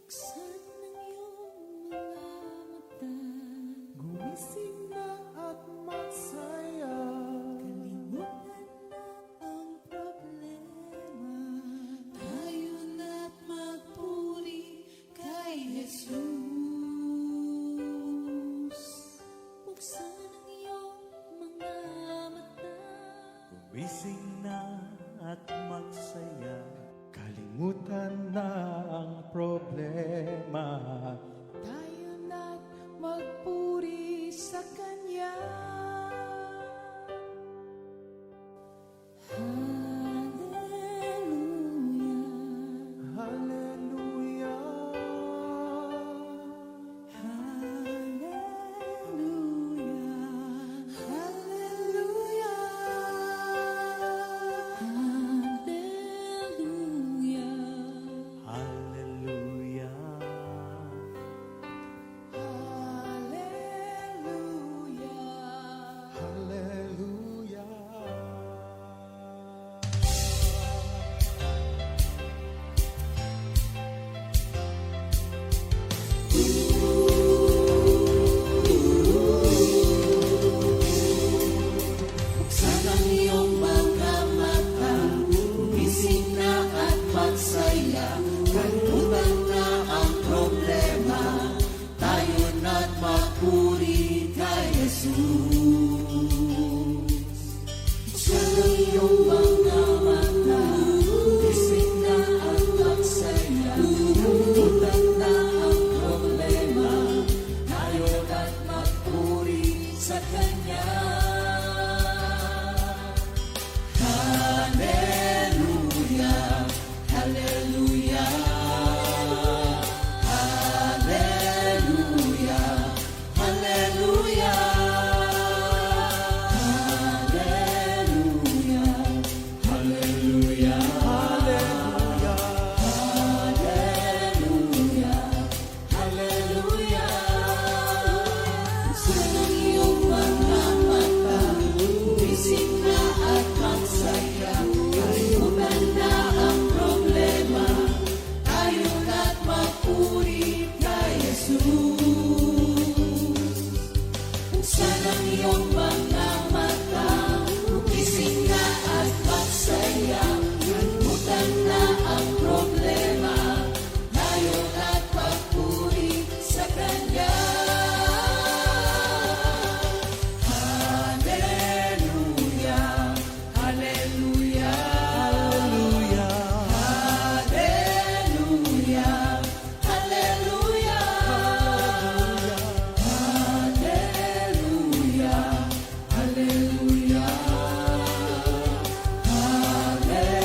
Buksan ng iyong mga mata, gumising na at magsaya. Kalimutan na ang problema, tayo na't magpuri kay Jesus. Buksan ang iyong mga mata, Gumising na at magsaya, kalimutan na ang problema. tayo na't magpuri sa Kanya. Hallelujah, Hallelujah, hallelujah, hallelujah, hallelujah, hallelujah, hallelujah. Buksan ang iyong mga mata, gumising na at magsaya. Kalimutan na ang problema, tayo na't magpuri kay Jesus. Buksan ang iyong mga mata, gumising na at magsaya. Kalimutan na ang problema, tayo na't magpuri sa Kanya. Hallelujah, hallelujah, hallelujah, hallelujah, hallelujah, hallelujah, hallelujah, hallelujah. Buksan ang iyong mga mata, gumising na at magsaya. Kalimutan na ang problema, tayo na't magpuri kay Jesus. Buksan ang iyong mga mata, gumising na at magsaya. Kalimutan na ang problema, tayo na't magpuri sa Kanya. Hallelujah, hallelujah, hallelujah, hallelujah, hallelujah, hallelujah,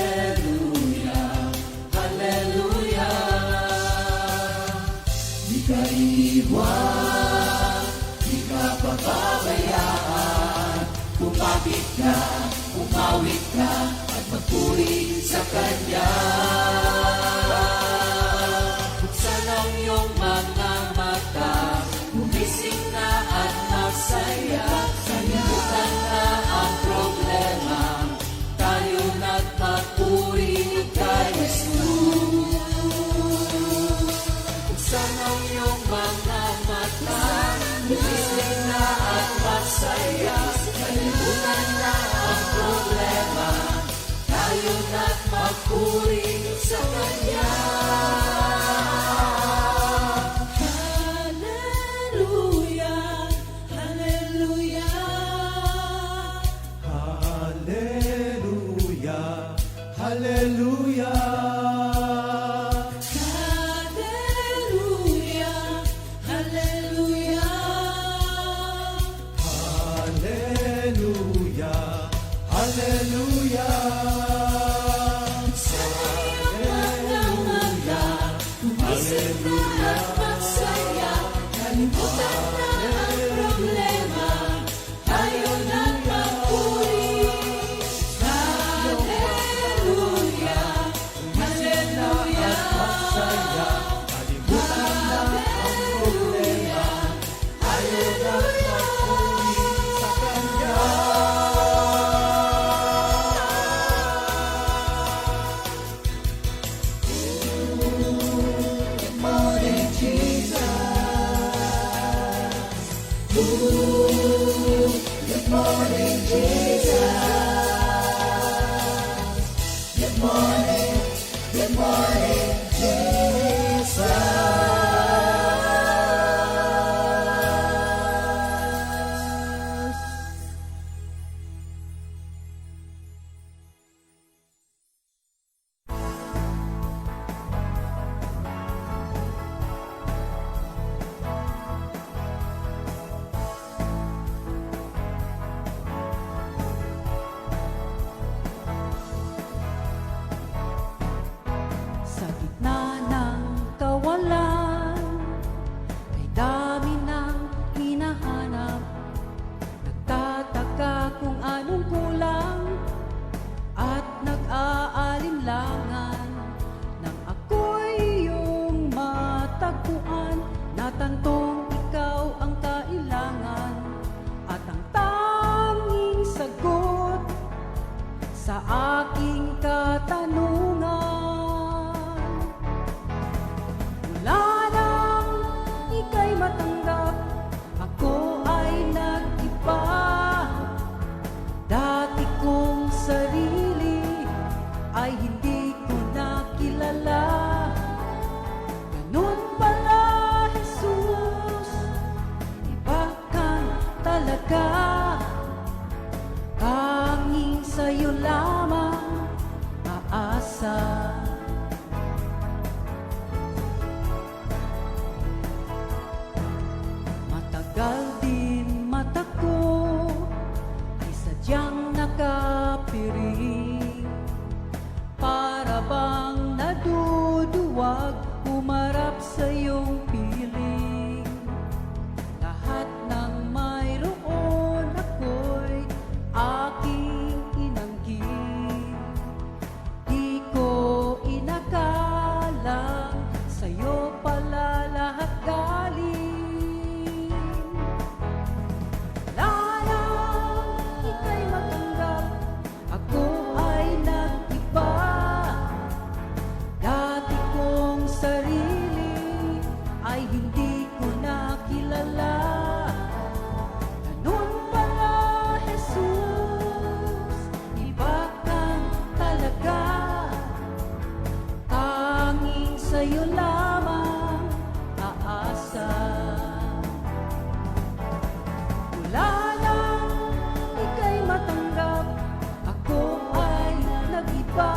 hallelujah, hallelujah. Di ka iiwan, di ka pababayaan. Kumapit ka, umawit ka, at magpuri sa Kanya. Buksan ang iyong mga mata, gumising na at magsaya. Kalimutan na ang problema, tayo na't magpuri kay Jesus. Buksan ang iyong mga mata, gumising na at magsaya. Kalimutan na ang problema, tayo na't magpuri sa Kanya. Hallelujah, hallelujah, hallelujah, hallelujah, hallelujah, hallelujah. hallelujah, hallelujah. Sa iyong mga mata, gumising na at magsaya. Kalimutan na ang problema, tayo na't magpuri. Sa gitna ng kawalan, kay dami ng hinahanap. Nagtataka kung anong kulang at nag-aalinlangan. Nang ako'y iyong matagpuan, natantong ikaw ang kailangan at ang tanging sagot sa aking katanungan. Wala nang ika'y matanggap, ako ay nag-iba. Dati kong sarili ay hindi ko nakilala. Ganun pala, Jesus, iba kang talaga. Tanging sa'yo lamang aasa. Matagal din mata ko ay sadyang nakapiring. Para bang naduduwag humarap sa iyong piling. Lahat ng mayroon ako'y aking inanggit. Di ko inakalang sa'yo pala lahat galing. Wala nang ika'y matanggap, ako ay nag-iba. Dati kong sarili ay hindi ko nakilala. Ganun pala, Jesus, iba kang talaga. Tanging sa'yo lamang aasa. Wala nang ika'y matanggap, ako ay nag-iba.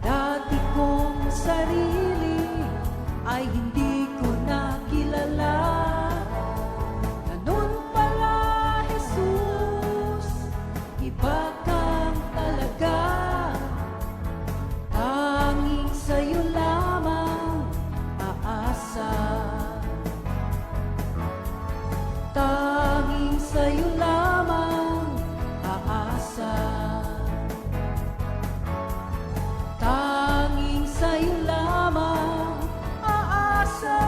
Dati kong sarili ay hindi ko nakilala. Ganun pala, Jesus, iba kang talaga. Tanging sa'yo lamang aasa. Tanging sa'yo lamang aasa. Tanging sa'yo lamang aasa.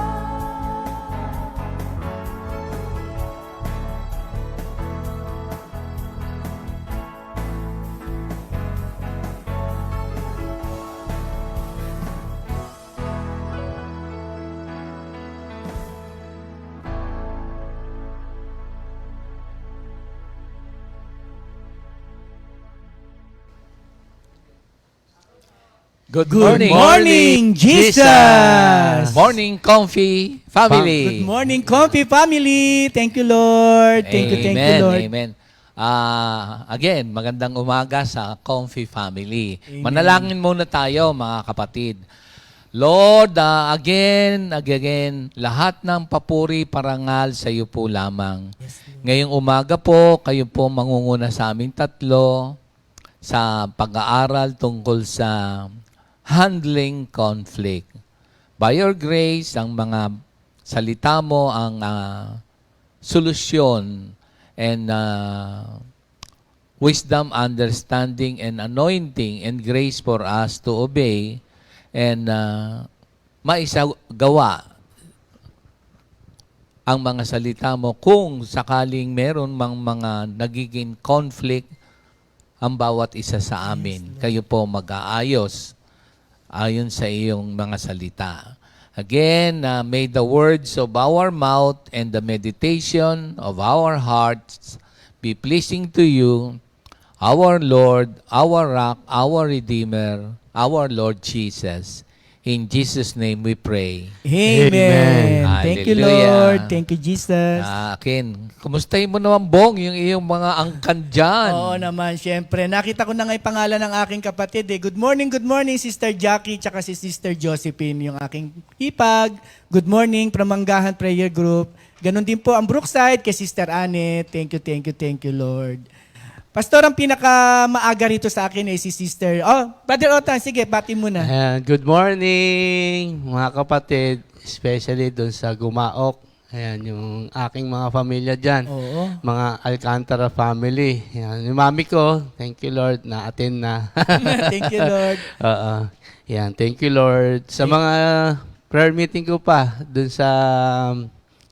Good Good morning, Jesus! Morning, Comfy Family! Good morning, Comfy Family! Thank you, Lord. Thank you, Lord. Amen. Again, magandang umaga sa Comfy Family. Amen. Manalangin muna tayo, mga kapatid. Lord, again, lahat ng papuri, parangal sa iyo po lamang. Yes, Lord. Ngayong umaga po, kayo po mangunguna sa aming tatlo sa pag-aaral tungkol sa handling conflict. By your grace, ang mga salita mo ang solusyon and wisdom, understanding, and anointing and grace for us to obey and maisagawa ang mga salita mo kung sakaling meron mang mga nagiging conflict ang bawat isa sa amin. Kayo po mag-aayos ayon sa iyong mga salita. Again, may the words of our mouth and the meditation of our hearts be pleasing to you, our Lord, our Rock, our Redeemer, our Lord Jesus. In Jesus' name we pray. Amen. Thank you, Hallelujah. Lord. Thank you, Jesus. Akin, kumustahin mo naman, Bong, yung iyong mga angkan dyan? Oo naman, syempre. Nakita ko na nga yung pangalan ng aking kapatid. Good morning, Sister Jackie, tsaka si Sister Josephine, yung aking hipag. Good morning, Pramanggahan Prayer Group. Ganon din po ang Brookside kay Sister Anne. Thank you, Lord. Pastor, ang pinaka-maaga rito sa akin ay si Sister... Oh, Brother Otan, sige, bati mo na. Ayan, good morning mga kapatid, especially doon sa Gumaok. Ayan, yung aking mga pamilya dyan. Oo. Mga Alcantara family. Ayan, yung mami ko, thank you Lord, na-attend na. Thank you, Lord. Oo. Ayan, thank you Lord. Sa mga prayer meeting ko pa, doon sa...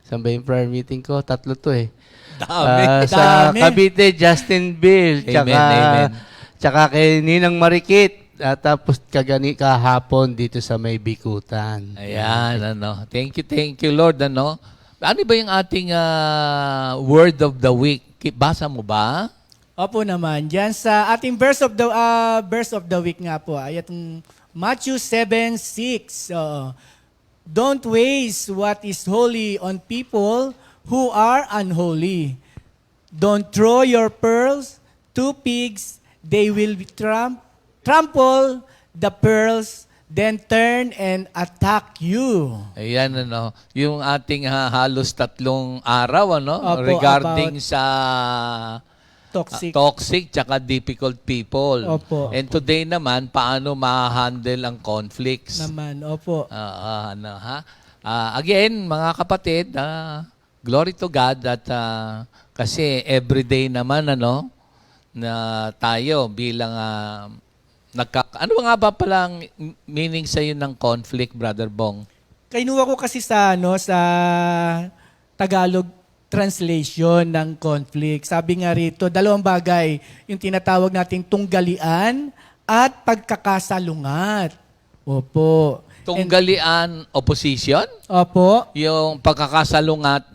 Saan ba yung prayer meeting ko? 3 to eh. Sa Dami. Cavite, Justin Bill. Amen, amen. Tsaka kay Ninang Marikit. At tapos kahapon dito sa May Bikutan. Ayan, ano. Thank you, Lord, ano. Ano ba yung ating word of the week? Basa mo ba? Opo naman. Diyan sa ating verse of the week nga po ay itong Matthew 7:6. Don't waste what is holy on people who are unholy. Don't throw your pearls to pigs, they will trample the pearls, then turn and attack you. Ayan, ano. Yung ating halos 3 araw, ano. Opo, regarding sa Toxic. tsaka difficult people. Opo. And today naman, paano ma-handle ang conflicts? Naman, opo. Ano, ha? Again, mga kapatid, glory to God that kasi everyday naman ano na tayo bilang ano nga ba palang meaning sa ng conflict, Brother Bong? Kainuha ko kasi sa Tagalog translation ng conflict. Sabi nga rito, 2 bagay, yung tinatawag nating tunggalian at pagkakasalungat. Opo. Tunggalian, opposition? Opo. Yung pagkakasalungat,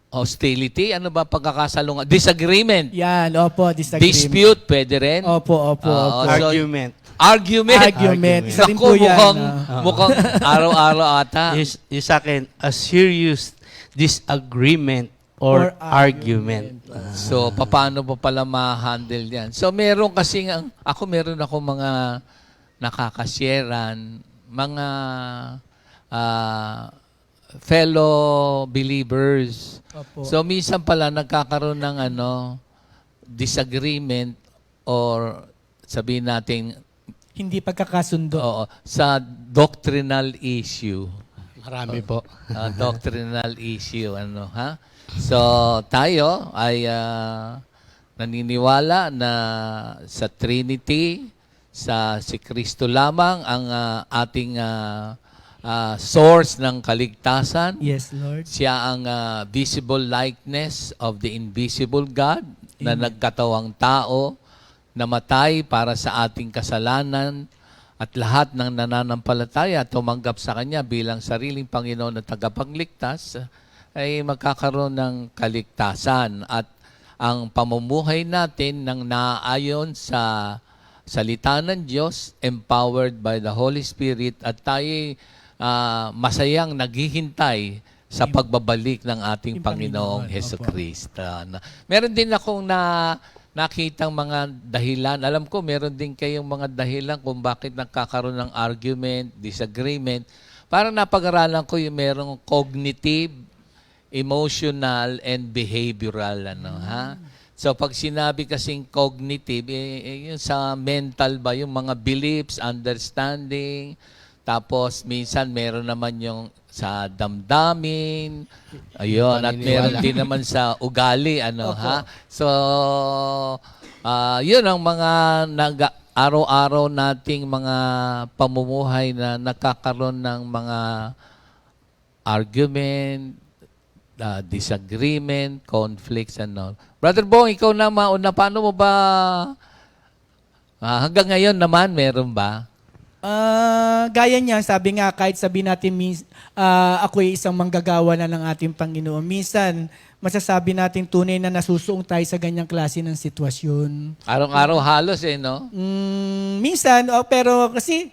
hostility? Ano ba pagkakasalungat? Disagreement. Yan, opo, disagreement. Dispute, pwede rin. Opo. So, Argument. Argument. Isa rin Naku, po yan. mukhang araw-araw ata. Yung sa akin, a serious disagreement or argument. So, paano pa pala ma-handle yan? So, meron ako mga nakakasyeran, mga fellow believers. Opo. So, minsan pala nagkakaroon ng disagreement or sabihin natin Hindi pagkakasundo. sa doctrinal issue. Marami po. Doctrinal issue, ha? So, tayo ay naniniwala na sa Trinity, si Kristo lamang ang ating source ng kaligtasan. Yes, Lord. Siya ang visible likeness of the invisible God na nagkatawang tao, namatay para sa ating kasalanan, at lahat ng nananampalataya tumanggap sa Kanya bilang sariling Panginoon at tagapagligtas ay magkakaroon ng kaligtasan. At ang pamumuhay natin nang naayon sa salita ng Diyos, empowered by the Holy Spirit, at tayo masayang naghihintay sa pagbabalik ng ating Panginoong Hesukristo. Meron din akong nakitang mga dahilan. Alam ko, meron din kayong mga dahilan kung bakit nagkakaroon ng argument, disagreement. Parang napag-aralan ko yung merong cognitive, emotional, and behavioral. Ha? So, pag sinabi kasing cognitive, yung sa mental ba, yung mga beliefs, understanding, tapos minsan meron naman yung sa damdamin, ayun, at meron din naman sa ugali, ha? So, yun ang mga araw-araw nating mga pamumuhay na nakakaroon ng mga argument, disagreement, conflicts, and all. Brother Bong, ikaw na mauna, paano mo ba, hanggang ngayon naman, meron ba? Gaya niya, sabi nga, kahit sabi natin, ako ay isang manggagawa na ng ating Panginoon. Minsan, masasabi natin tunay na nasusuong tayo sa ganyang klase ng sitwasyon. Araw-araw halos no? Minsan, pero kasi,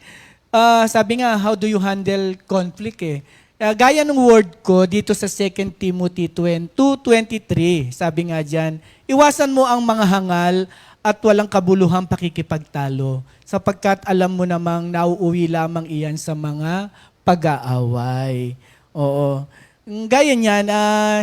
sabi nga, how do you handle conflict eh? Gaya ng word ko dito sa 2 Timothy 2:23, sabi nga dyan, iwasan mo ang mga hangal at walang kabuluhang pakikipagtalo, sapagkat alam mo namang nauuwi lamang iyan sa mga pag-aaway. Oo. Gaya niyan,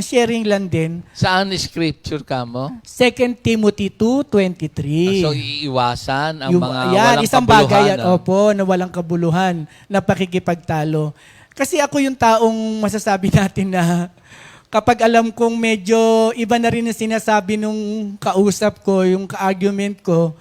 sharing lang din. Saan scripture ka mo? 2 Timothy 2:23. So, iiwasan ang mga yan, walang isang kabuluhan. bagay yan, opo, na walang kabuluhan, na pakikipagtalo. Kasi ako yung taong masasabi natin na kapag alam kong medyo iba na rin ang sinasabi nung kausap ko, yung ka-argument ko,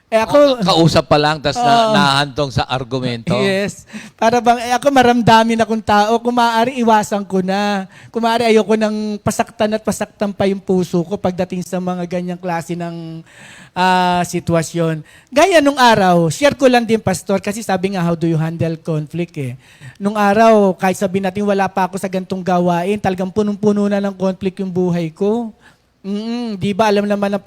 ako... Kausap pa lang, tapos nahantong sa argumento. Yes. Para bang, ako maramdamin akong tao, kung maaari iwasan ko na. Kung maaari ayoko nang pasaktan at pasaktan pa yung puso ko pagdating sa mga ganyang klase ng sitwasyon. Gaya nung araw, share ko lang din, Pastor, kasi sabi nga, how do you handle conflict eh. Nung araw, kahit sabi natin wala pa ako sa gantong gawain, talagang punong-puno na ng conflict yung buhay ko. Di ba alam naman ang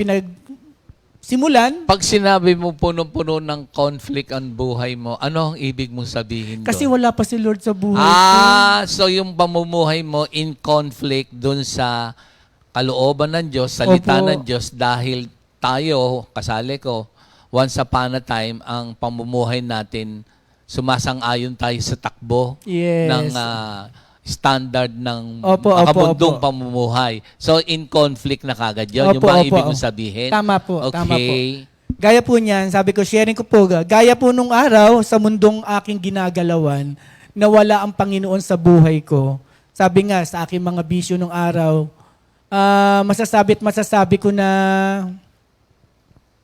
simulan? Pag sinabi mo puno-puno ng conflict ang buhay mo, ano ang ibig mong sabihin doon? Kasi wala pa si Lord sa buhay ko. So yung pamumuhay mo in conflict doon sa kalooban ng Diyos, salita Opo. ng Diyos, dahil tayo, kasali ko, once upon a time, ang pamumuhay natin, sumasang-ayon tayo sa takbo Yes. ng standard ng Opo, makabundong opo. pamumuhay. So, in conflict na kagad yun. Yung Opo, ba opo, ibig mong opo. sabihin? Tama po, Okay. tama po. Gaya po niyan, sabi ko, sharing ko po, gaya po nung araw sa mundong aking ginagalawan, na wala ang Panginoon sa buhay ko. Sabi nga sa aking mga bisyo nung araw, masasabi ko na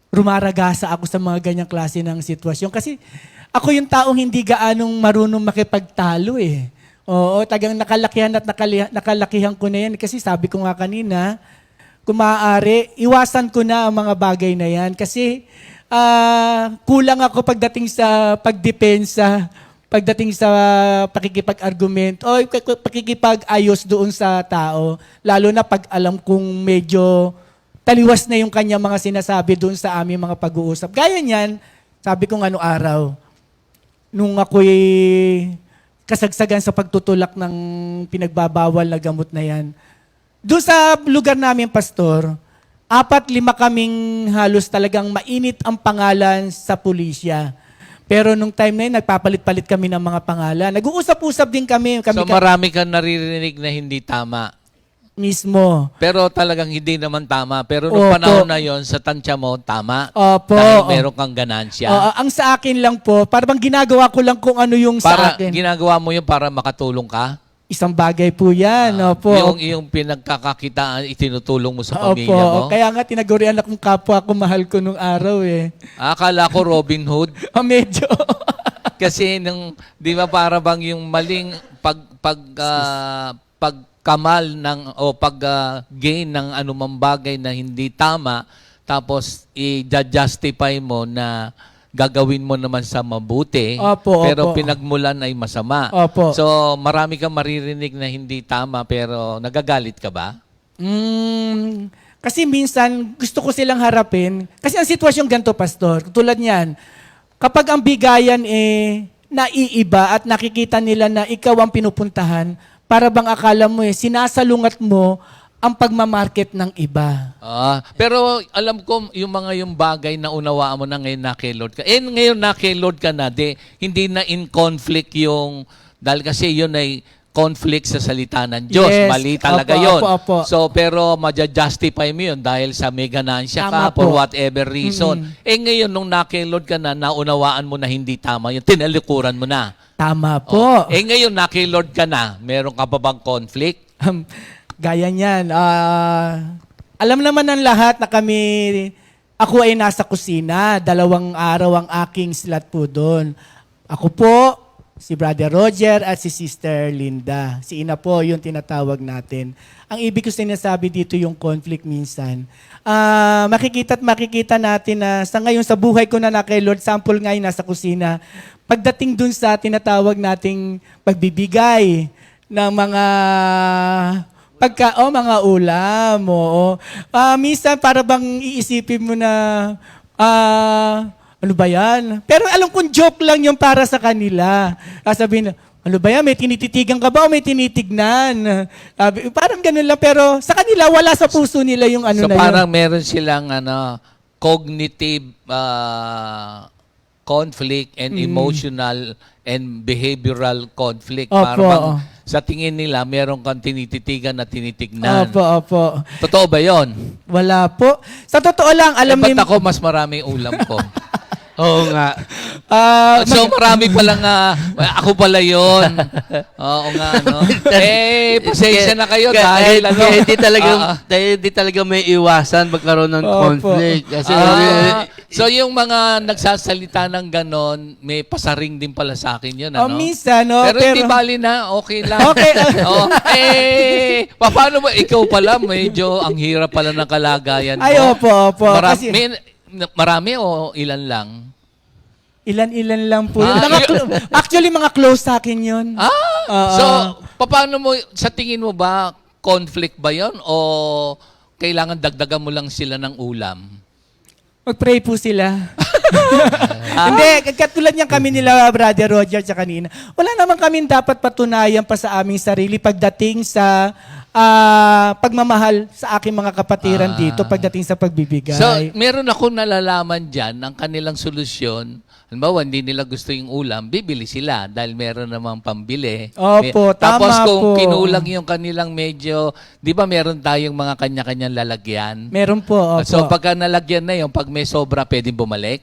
rumaragasa ako sa mga ganyang klase ng sitwasyon. Kasi ako yung taong hindi gaanong marunong makipagtalo eh. Oo, tagang nakalakihan at nakalakihan ko na yan. Kasi sabi ko nga kanina, kung maaari, iwasan ko na ang mga bagay na yan. Kasi kulang ako pagdating sa pagdepensa, pagdating sa pakikipag-argument, o pakikipag-ayos doon sa tao. Lalo na pag alam kong medyo taliwas na yung kanya mga sinasabi doon sa aming mga pag-uusap. Gaya niyan, sabi ko nga noong araw, nung ako'y kasagsagan sa pagtutulak ng pinagbabawal na gamot na yan. Doon sa lugar namin, Pastor, 4-5 kaming halos talagang mainit ang pangalan sa pulisya. Pero nung time na yun, nagpapalit-palit kami ng mga pangalan. Nag-uusap-usap din kami. So, marami kang naririnig na hindi tama. Mismo. Pero talagang hindi naman tama. Pero nung Opo. panahon na yon sa tansya mo, tama. Opo. Dahil meron kang ganansya. Ang sa akin lang po, parang ginagawa ko lang kung ano yung Para sa akin. ginagawa mo yun para makatulong ka. Isang bagay po yan. Opo. Yung pinagkakakitaan, itinutulong mo sa Opo. pamilya mo. Kaya nga tinagurian akong kapwa ko, mahal ko nung araw eh. Akala ko Robin Hood. Medyo. Kasi di ba para bang yung maling pagkamal o pag-gain ng anumang bagay na hindi tama, tapos i-justify mo na gagawin mo naman sa mabuti, Opo, pero opo. pinagmulan ay masama. Opo. So, marami kang maririnig na hindi tama, pero nagagalit ka ba? Kasi minsan, gusto ko silang harapin. Kasi ang sitwasyon ganito, Pastor, tulad niyan, kapag ang bigayan naiiba at nakikita nila na ikaw ang pinupuntahan, para bang akala mo sinasalungat mo ang pagmamarket ng iba. Pero alam ko yung bagay na unawaan mo na ngayon na kay Lord ka. Ngayon na kay Lord ka na, hindi na in conflict dahil kasi yun ay conflict sa salita ng Diyos. Yes. Mali talaga Opo, yun. opo, opo. So, pero ma-justify mo yun dahil sa may ganansya Tama ka for po. whatever reason. Ngayon, nung na kay Lord ka na, naunawaan mo na hindi tama yun, tinalikuran mo na. Tama po. Ngayon, na kay Lord ka na, meron ka pa bang conflict? Gaya niyan. Alam naman ng lahat na ako ay nasa kusina. 2 araw ang aking slot po doon. Ako po, si Brother Roger at si Sister Linda. Si Ina po yung tinatawag natin. Ang ibig ko sinasabi dito yung conflict minsan. Makikita natin na sa ngayon sa buhay ko na kay Lord, sample ngayon nasa kusina, pagdating dun sa tinatawag nating pagbibigay ng mga mga ulam, oo. Minsan para bang iisipin mo na, ano ba yan? Pero alam kong joke lang yung para sa kanila. Sabihin na, ano ba yan? May tinititigan ka ba o may tinitignan? Parang ganun lang, pero sa kanila, wala sa puso nila yung ano So na yun. parang meron silang cognitive conflict and emotional and behavioral conflict. Opo. Parang sa tingin nila, meron kang tinititigan na tinitignan. Opo. Totoo ba yon? Wala po. Sa totoo lang, alam Ba't ni... ako mas maraming ulam ko? Oo nga. So marami palang ako pala yon. Oo nga, no? Pasensya na kayo dahil Hindi talaga may iwasan magkaroon ng Opo. conflict. Kasi so yung mga nagsasalita ng ganon, may pasaring din pala sa akin yun, ano? minsan, no? Pero hindi bali na, okay lang. Okay. Paano ba? Ikaw pala, medyo ang hirap pala ng kalagayan mo. Ay, opo. Kasi, Marami o ilan lang? ilan-ilan lang po. Actually, mga close sa akin yun. So, paano mo, sa tingin mo ba, conflict ba yon o kailangan dagdagan mo lang sila ng ulam? Mag-pray po sila. Hindi, katulad niyan kami nila, Brother Roger, sa kanina. Wala naman kami dapat patunayan pa sa aming sarili pagdating sa pagmamahal sa aking mga kapatiran dito, pagdating sa pagbibigay. So, meron ako nalalaman dyan, ang kanilang solusyon, halimbawa, hindi nila gusto yung ulam, bibili sila dahil meron namang pambili. Opo, Tapos tama kung po. kinulang yung kanilang medyo, di ba meron tayong mga kanya-kanyang lalagyan? Meron po, opo. So, pagka nalagyan na yung, pag may sobra, pwedeng bumalik?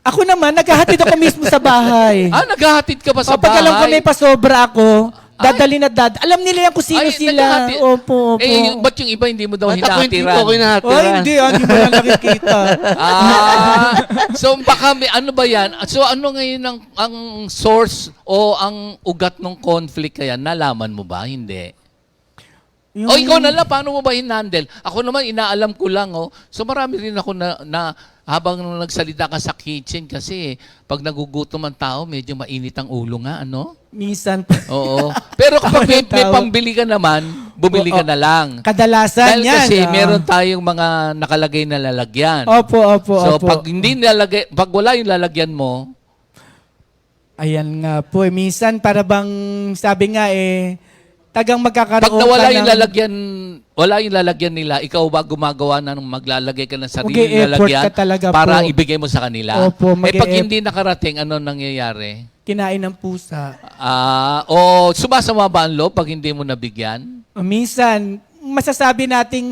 Ako naman, naghahatid ako mismo sa bahay. Naghahatid ka pa sa Pag alam ko bahay? may pasobra ako, dadali na Alam nila yan kung sino sila. naghahatid. Opo. Ba't yung iba hindi mo daw At ako hindi hinatiran? ko kinahatiran. Oh, hindi mo lang nakikita. So baka may ano ba yan? So ano ngayon ang source o ang ugat ng conflict kaya? Nalaman mo ba? Hindi. O ikaw na lang, paano mo ba hinandle? Ako naman, inaalam ko lang. So marami rin ako na habang nagsalita ka sa kitchen kasi pag nagugutom ang tao, medyo mainit ang ulo nga, ano? Minsan. Oo. Pero kapag may Tao. pambili ka naman, bumili ka na lang. Kadalasan Dahil yan. kasi meron tayong mga nakalagay na lalagyan. Opo. So pag hindi nilalagay, pag wala yung lalagyan mo, Ayan nga po. Minsan para bang sabi nga tagang magkakaroon pag nawala ka yung ng- lalagyan, wala yung lalagyan nila, ikaw ba gumagawa na ng maglalagay ka ng sarili Mag-e-effort lalagyan ka talaga para po. ibigay mo sa kanila? Opo, pag mag-e-effort. hindi nakarating, ano nangyayari? Kinain ng pusa. O sumasama ba ang loob pag hindi mo nabigyan? Minsan, masasabi nating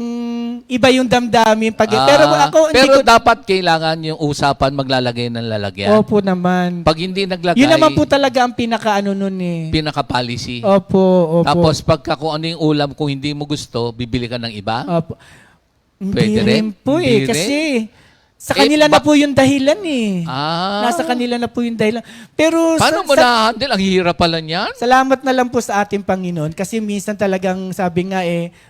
iba yung damdamin. Pero ako, hindi pero ko... dapat kailangan yung usapan maglalagay ng lalagyan. Opo naman. Pag hindi naglagay, Yun naman po talaga ang pinaka-ano nun pinaka-policy. Opo. Tapos pagka kung ano yung ulam, kung hindi mo gusto, bibili ka ng iba? Opo. Pwede Hindi rin po Hindi rin? Kasi sa kanila na po yung dahilan Nasa Ah. kanila na po yung dahilan. Pero Paano mo na-handle? Ang hirap pala niyan. salamat na lang po sa ating Panginoon kasi minsan talagang sabi nga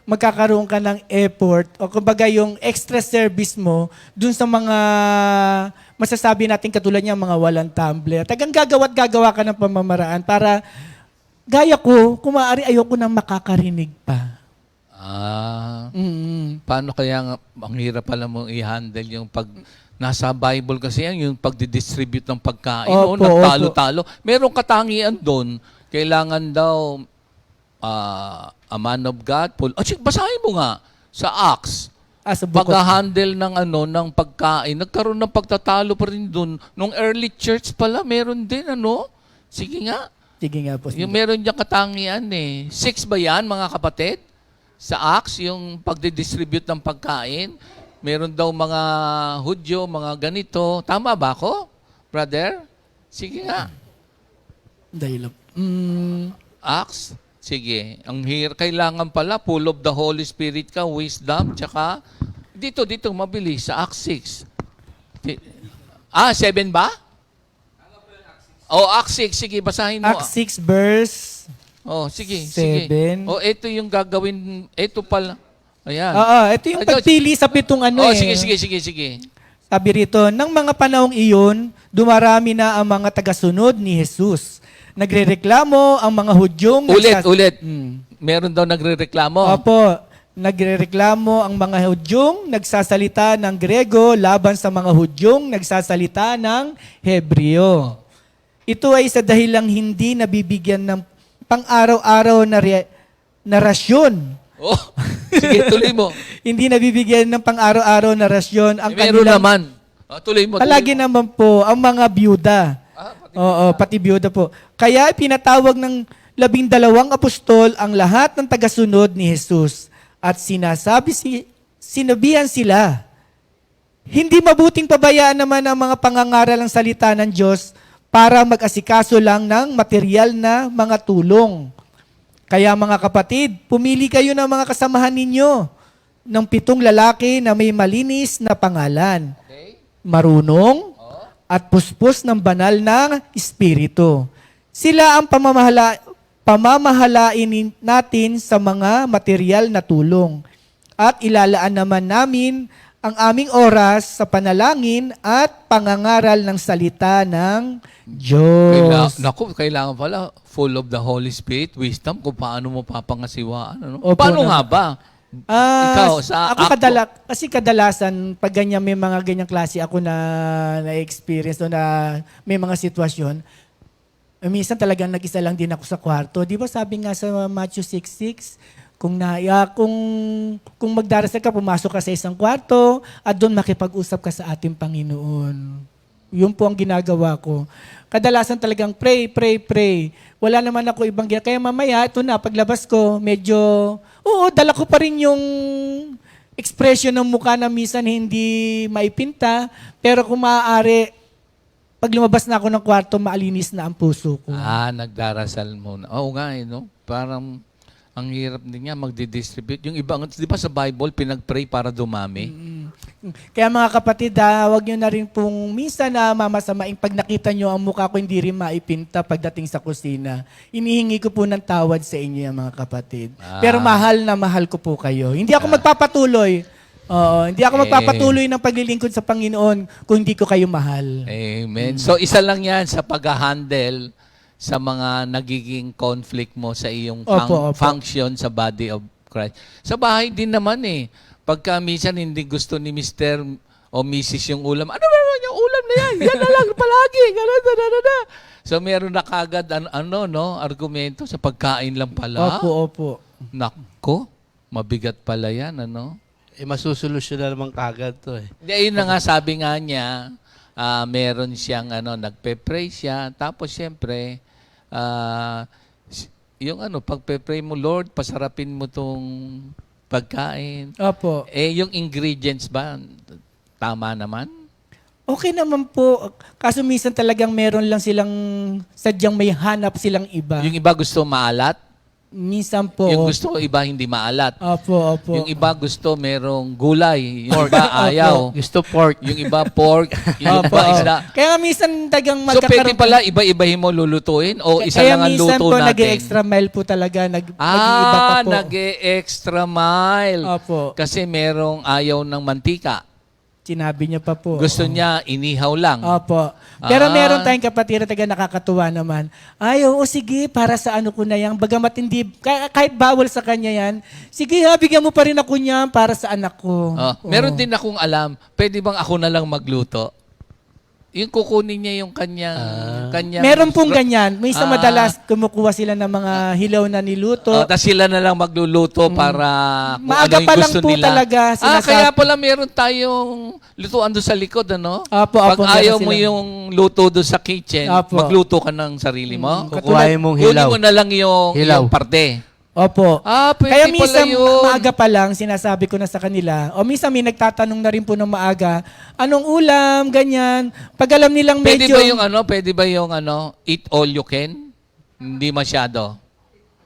magkakaroon ka ng effort o kumbaga yung extra service mo dun sa mga masasabi natin katulad niya mga walang tumbler. Tagang gagawa ka ng pamamaraan para gaya ko, kung maaari ayoko nang makakarinig pa. Paano kaya nga, ang hirap pala mong i-handle yung pag nasa Bible kasi yan, yung pagdidistribute ng pagkain. Opo, Nagtalo-talo. Merong katangian doon. Kailangan daw a man of God. Basahin mo nga sa Acts. Sa bukod. Pag-handle ng pagkain. Nagkaroon ng pagtatalo pa rin doon. Nung early church pala, meron din, Sige nga. Sige nga po. Yung meron diyang katangian 6 ba yan, mga kapatid? Sa Acts, yung pagdidistribute ng pagkain, meron daw mga Hudyo, mga ganito. Tama ba ako, brother? Sige nga. Dahil Acts, sige. Kailangan pala, full of the Holy Spirit ka, wisdom, tsaka, dito, mabilis, sa Acts 6. 7 ba? Acts 6, sige, basahin mo. Acts 6 verse Sige, 7. sige. Ito yung gagawin, ito pala. Ayan. Ito yung pagpili sa pitong ano eh. Sige. Sabi rito, nang mga panahong iyon, dumarami na ang mga tagasunod ni Jesus. Nagrereklamo ang mga Hudyong... Ulit. Meron daw nagrereklamo. Opo, nagrereklamo ang mga Hudyong nagsasalita ng Grego laban sa mga Hudyong nagsasalita ng Hebreo. Ito ay sa dahilang hindi nabibigyan ng pang-araw-araw na rasyon. Sige, tuloy mo. Hindi nabibigyan ng pang-araw-araw na rasyon ang Meron kanilang... naman. Tuloy mo. Palagi naman po ang mga byuda. Pati byuda po. Kaya pinatawag ng 12 apostol ang lahat ng tagasunod ni Jesus at sinabihan sila, hindi mabuting pabayaan naman ang mga pangangaral ng salita ng Diyos para mag-asikaso lang ng material na mga tulong. Kaya mga kapatid, pumili kayo ng mga kasamahan ninyo ng 7 lalaki na may malinis na pangalan, marunong, at puspos ng banal na espiritu. Sila ang pamamahalain natin sa mga material na tulong. At ilalaan naman namin ang aming oras sa panalangin at pangangaral ng salita ng Diyos. Kailangan pala full of the Holy Spirit, wisdom, kung paano mo papangasiwaan. Ano? Opo, Paano nga ba? Ikaw, sa ako acto. kasi kadalasan, pag ganyan, may mga ganyang klase ako na-experience o na may mga sitwasyon, minsan talagang nag-isa lang din ako sa kwarto. Di ba sabi nga sa Matthew 6:6, kung magdarasal ka, pumasok ka sa isang kwarto at doon makipag-usap ka sa ating Panginoon. Yun po ang ginagawa ko. Kadalasan talagang pray. Wala naman ako ibang ginagawa. Kaya mamaya, ito na, paglabas ko, medyo, dala ko pa rin yung expression ng mukha na minsan hindi maipinta. Pero kung maaari, pag lumabas na ako ng kwarto, maalinis na ang puso ko. Nagdarasal muna. Oo nga, no? Parang, ang hirap din nga magdi-distribute. Yung iba, di ba sa Bible, pinag-pray para dumami? Kaya mga kapatid, wag nyo na rin pong minsan na mamasamain pag nakita nyo ang mukha ko hindi rin maipinta pagdating sa kusina. Inihingi ko po ng tawad sa inyo mga kapatid. Pero mahal na mahal ko po kayo. Hindi ako magpapatuloy. Hindi ako magpapatuloy ng paglilingkod sa Panginoon kung hindi ko kayo mahal. Amen. So, isa lang yan sa pag-handle sa mga nagiging conflict mo sa iyong Opo. function sa body of Christ. Sa bahay din naman pagka minsan hindi gusto ni Mr. o Mrs. yung ulam, ano ba yung ulam na yan? Yan na lang palagi. So meron na kagad argumento sa pagkain lang pala. Opo. Nako, mabigat pala yan, Masusolusyon na naman kagad to Ayun na nga, sabi nga niya, meron siyang nagpe-pray siya, tapos siyempre, yung pagpe-pray mo, Lord, pasarapin mo tong pagkain. Opo. Yung ingredients ba, tama naman? Okay naman po. Kaso minsan talagang meron lang silang, sadyang may hanap silang iba. Yung iba gusto maalat, Minsan po. yung gusto iba hindi maalat. Opo. Yung iba gusto merong gulay, yung iba ayaw. Gusto pork. Yung iba pork, yung iba isda. Kaya minsan tagang So pwede pala iba-ibahin mo lulutuin o isa lang ang luto Kaya minsan po natin? nag-extra mile po talaga. Nag-iiba pa po. Nag-extra mile. Opo. Kasi merong ayaw ng mantika. Sinabi niya pa po. Gusto niya inihaw lang. Opo. Pero meron tayong kapatid na taga nakakatuwa naman. Ay, oo, sige, para sa ano ko na yan. Bagamat hindi, kahit bawal sa kanya yan, sige ha, bigyan mo pa rin ako niyan para sa anak ko. Meron din akong alam, pwede bang ako na lang magluto? Yung kukunin niya yung kanyang Meron pong ganyan. Minsan madalas kumukuha sila ng mga hilaw na niluto. Tapos sila na lang magluluto para kung Maaga ano yung pa lang gusto po nila. talaga Kaya pala meron tayong lutuan doon sa likod, Opo, Pag meron ayaw mo sila. yung luto doon sa kitchen, Opo. magluto ka ng sarili mo. Kukuhain mong Kunin hilaw. mo na lang yung parte. Opo. Pwede Kaya pala minsan yun. maaga pa lang, sinasabi ko na sa kanila, o minsan may nagtatanong na rin po ng maaga, anong ulam, ganyan. Pag alam nilang Pwede medyo... ba yung eat all you can? Hindi masyado.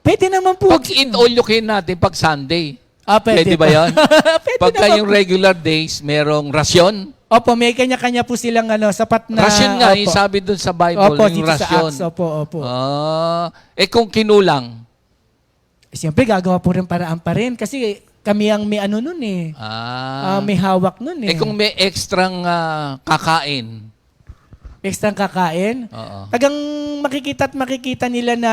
Pwede naman po. Pag eat all you can natin, pag Sunday. Pwede Pwede ba po. yun? Pwede Pagka naman yung po. regular days, merong rasyon. Opo, may kanya-kanya po silang sapat na... Rasyon nga, opo. yung sabi dun sa Bible, Opo, yung dito sa rasyon. Acts. Opo. Kung kinulang, Siyempre, gagawa po rin paraan pa rin. Kasi kami ang may nun eh. May hawak nun eh. kung may extrang kakain, Extra kakain. oo. Tagang makikita nila na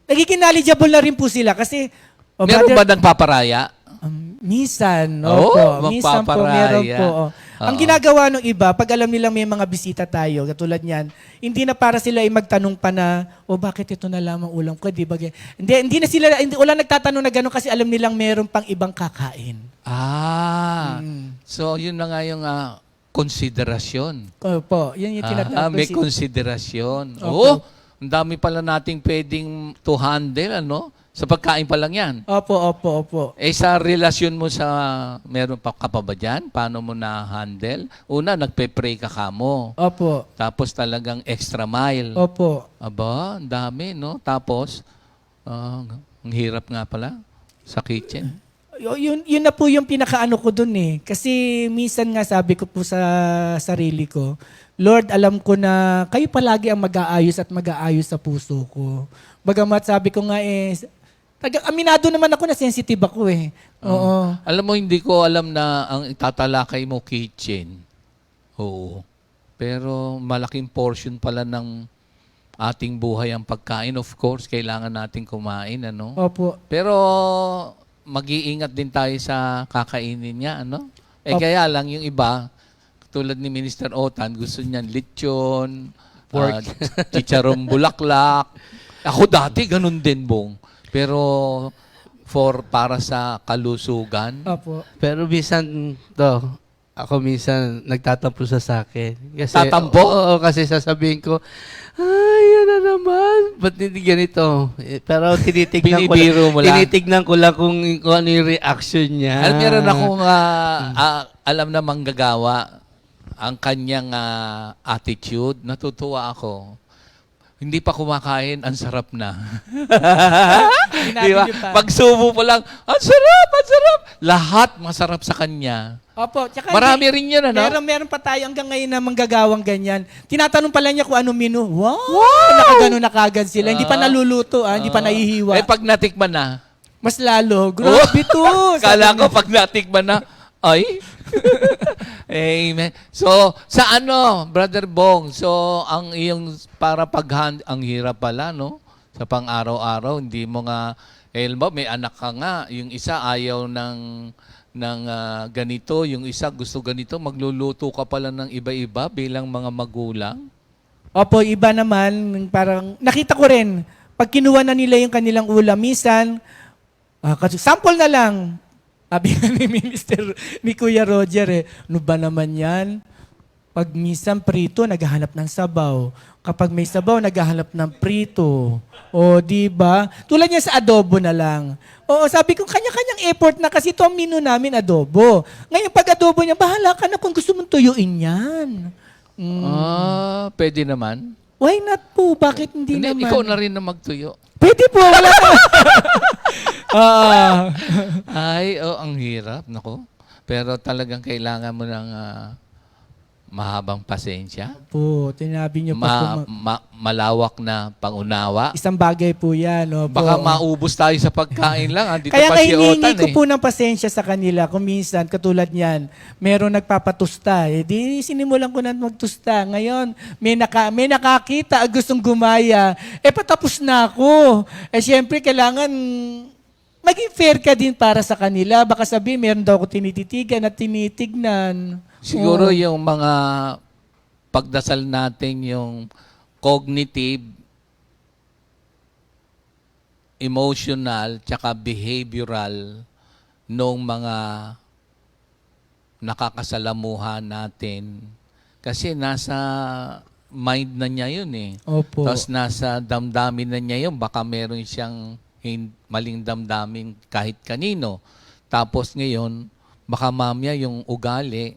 nagiging knowledgeable na rin po sila. Kasi, Meron ba nagpaparaya? Minsan, Oo, opo. Minsan po, meron magpaparaya. po. Ang ginagawa ng iba, pag alam nilang may mga bisita tayo, katulad niyan, hindi na para sila ay magtanong pa na, bakit ito na lamang ulam ko? Di ba? Hindi na sila, wala nagtatanong na gano'n kasi alam nilang meron pang ibang kakain. So yun na nga yung konsiderasyon. Opo, yan yung tinatawag. May konsiderasyon. Opo. Ang dami pala nating pwedeng to handle, sa pagkain pa lang yan. Opo. Sa relasyon mo sa, meron pa ka pa ba dyan? Paano mo na-handle? Una, nagpe-pray ka kamo. Opo. Tapos talagang extra mile. Opo. Aba, ang dami, no? Tapos, ang hirap nga pala sa kitchen. Yun na po yung pinakaano ko dun eh. Kasi minsan nga sabi ko po sa sarili ko, Lord, alam ko na kayo palagi ang mag-aayos at mag-aayos sa puso ko. Bagamat sabi ko nga aminado naman ako na sensitive ako eh. Oo. Alam mo, hindi ko alam na ang itatalakay mo kitchen. Oo. Pero malaking portion pala ng ating buhay ang pagkain. Of course, kailangan natin kumain, Opo. Pero mag-iingat din tayo sa kakainin niya, Kaya lang yung iba, tulad ni Minister Otan, gusto niyan lechon, pork, chicharong bulaklak. Ako dati, ganun din, Bong. Pero para sa kalusugan. Opo. Pero minsan, ako minsan nagtatampo sa akin. Kasi, Tatampo? Oo, kasi sasabihin ko, yan na naman. Ba't hindi ganito? Pero Binibiro mo lang. tinitignan ko lang kung ano yung reaction niya. Meron akong alam na manggagawa ang kanyang attitude. Natutuwa ako. Hindi pa kumakain, ang sarap na. Di ba? Niyo pa. Pagsubo pa lang, ang sarap, ang sarap. Lahat masarap sa kanya. Opo. Tsaka Marami rin yun, Meron pa tayo hanggang ngayon na manggagawang ganyan. Tinatanong pa lang niya kung anong menu. Wow! Nakagano na kagad sila. Hindi pa naluluto, hindi pa nahihiwa. Pag natikman na, Mas lalo. Grabe to. kala ko pag natikman na, ay. Amen. So, sa Brother Bong? So, ang iyong para ang hirap pala, Sa pang-araw-araw, hindi mo nga, may anak ka nga, yung isa ayaw ng ganito, yung isa gusto ganito, magluluto ka pala ng iba-iba bilang mga magulang? Opo, iba naman. Parang, nakita ko rin, pag kinuha na nila yung kanilang ulam, minsan, sample na lang, sabi nga ni Kuya Roger ano ba naman yan? Pag minsan prito, naghahanap ng sabaw. Kapag may sabaw, naghahanap ng prito. O, di ba? Tulad niya sa adobo na lang. Oo, sabi ko, kanya-kanyang effort na kasi ito ang menu namin, adobo. Ngayon, pag adobo niya, bahala ka na kung gusto mong tuyuin yan. Pwede naman. Why not po? Bakit hindi naman? Ikaw na rin na magtuyo. Pwede po, wala na. Ang hirap, nako. Pero talagang kailangan mo ng mahabang pasensya. Po, tinabi niyo pa po. Malawak na pangunawa. Isang bagay po yan. Opo. Baka maubos tayo sa pagkain lang. Dito Kaya pa nga si hinihingi Otan ko po ng pasensya sa kanila. Kung minsan, katulad niyan, meron nagpapatusta. Di sinimulan ko na magtusta. Ngayon, may nakakita, gustong gumaya. Patapos na ako. Siyempre, kailangan maging fair ka din para sa kanila. Baka sabihin, meron daw ako tinititigan at tinitignan. Siguro yung mga pagdasal natin, yung cognitive, emotional, tsaka behavioral nung mga nakakasalamuhan natin. Kasi nasa mind na niya yun Opo. Tapos nasa damdamin na niya yun. Baka meron siyang maling damdamin kahit kanino. Tapos ngayon, baka mamaya yung ugali,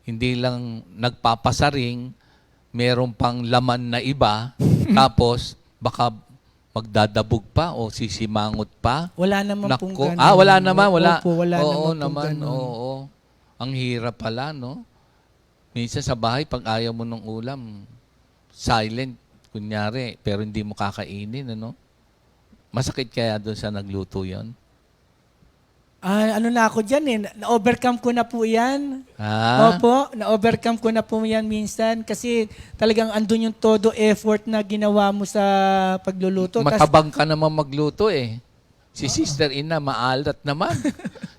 hindi lang nagpapasaring, meron pang laman na iba, tapos baka magdadabog pa o sisimangot pa. Wala naman pong Nako. ganun. Wala naman, wala. Opo, wala Oo naman pong naman, ganun. oo. Ang hirap pala, no? Minsan sa bahay, pag ayaw mo ng ulam, silent, kunyari, pero hindi mo kakainin, ano? Masakit kaya doon sa nagluto yon? Ano na ako dyan eh. Na-overcome ko na po yan. Ah, Opo, na-overcome ko na po yan minsan kasi talagang andun yung todo effort na ginawa mo sa pagluluto. Tas- matabang ka naman magluto eh. Si Sister Ina, maalat naman.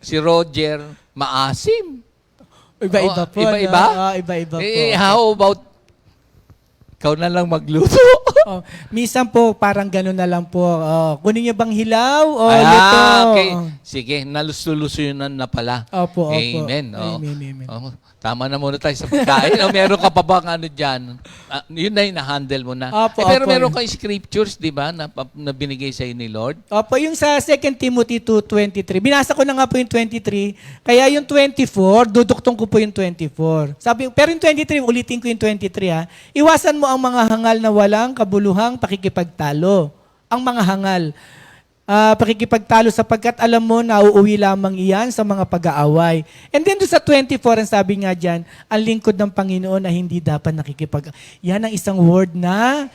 Si Roger, maasim. iba-iba Oh, po. iba-iba? No? Iba-iba po. How about ikaw na lang magluto? Oh, minsan po, parang gano'n na lang po. Kunin niyo bang hilaw o luto? Okay. Sige, nalusulusunan na pala. Opo, opo. Amen. Oh. Amen, amen. Oh, tama na muna tayo sa pagkain. O, meron ka pa bang ano dyan? Yun na yung na-handle mo na. Opo, pero opo. meron kang scriptures, di ba, na binigay sa'yo ni Lord? Opo, yung sa 2 Timothy 2:23. Binasa ko na nga po yung 23. Kaya yung 24, duduktong ko po yung 24. Pero yung 23, ulitin ko yung 23 ha. Iwasan mo ang mga hangal na walang kabuluhang pakikipagtalo. Ang mga hangal. Pakikipagtalo sapagkat alam mo na uuwi lamang iyan sa mga pag-aaway. And then doon sa 24, ang sabi nga dyan, ang lingkod ng Panginoon na hindi dapat Yan ang isang word na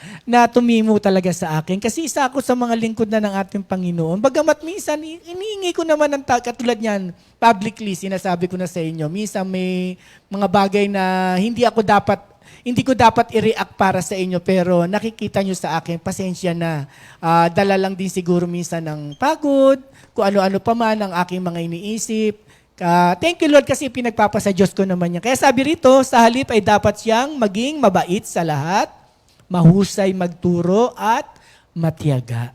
tumimo talaga sa akin. Kasi isa ako sa mga lingkod na ng ating Panginoon. Bagamat minsan, iniingi ko naman ng katulad niyan, publicly, sinasabi ko na sa inyo, minsan may mga bagay na hindi ko dapat i-react para sa inyo, pero nakikita nyo sa akin, pasensya na. Dala lang din siguro minsan ng pagod, kung ano-ano pa man ang aking mga iniisip. Thank you Lord kasi pinagpapasa Diyos ko naman yan. Kaya sabi rito, sa halip ay dapat siyang maging mabait sa lahat, mahusay magturo at matiyaga.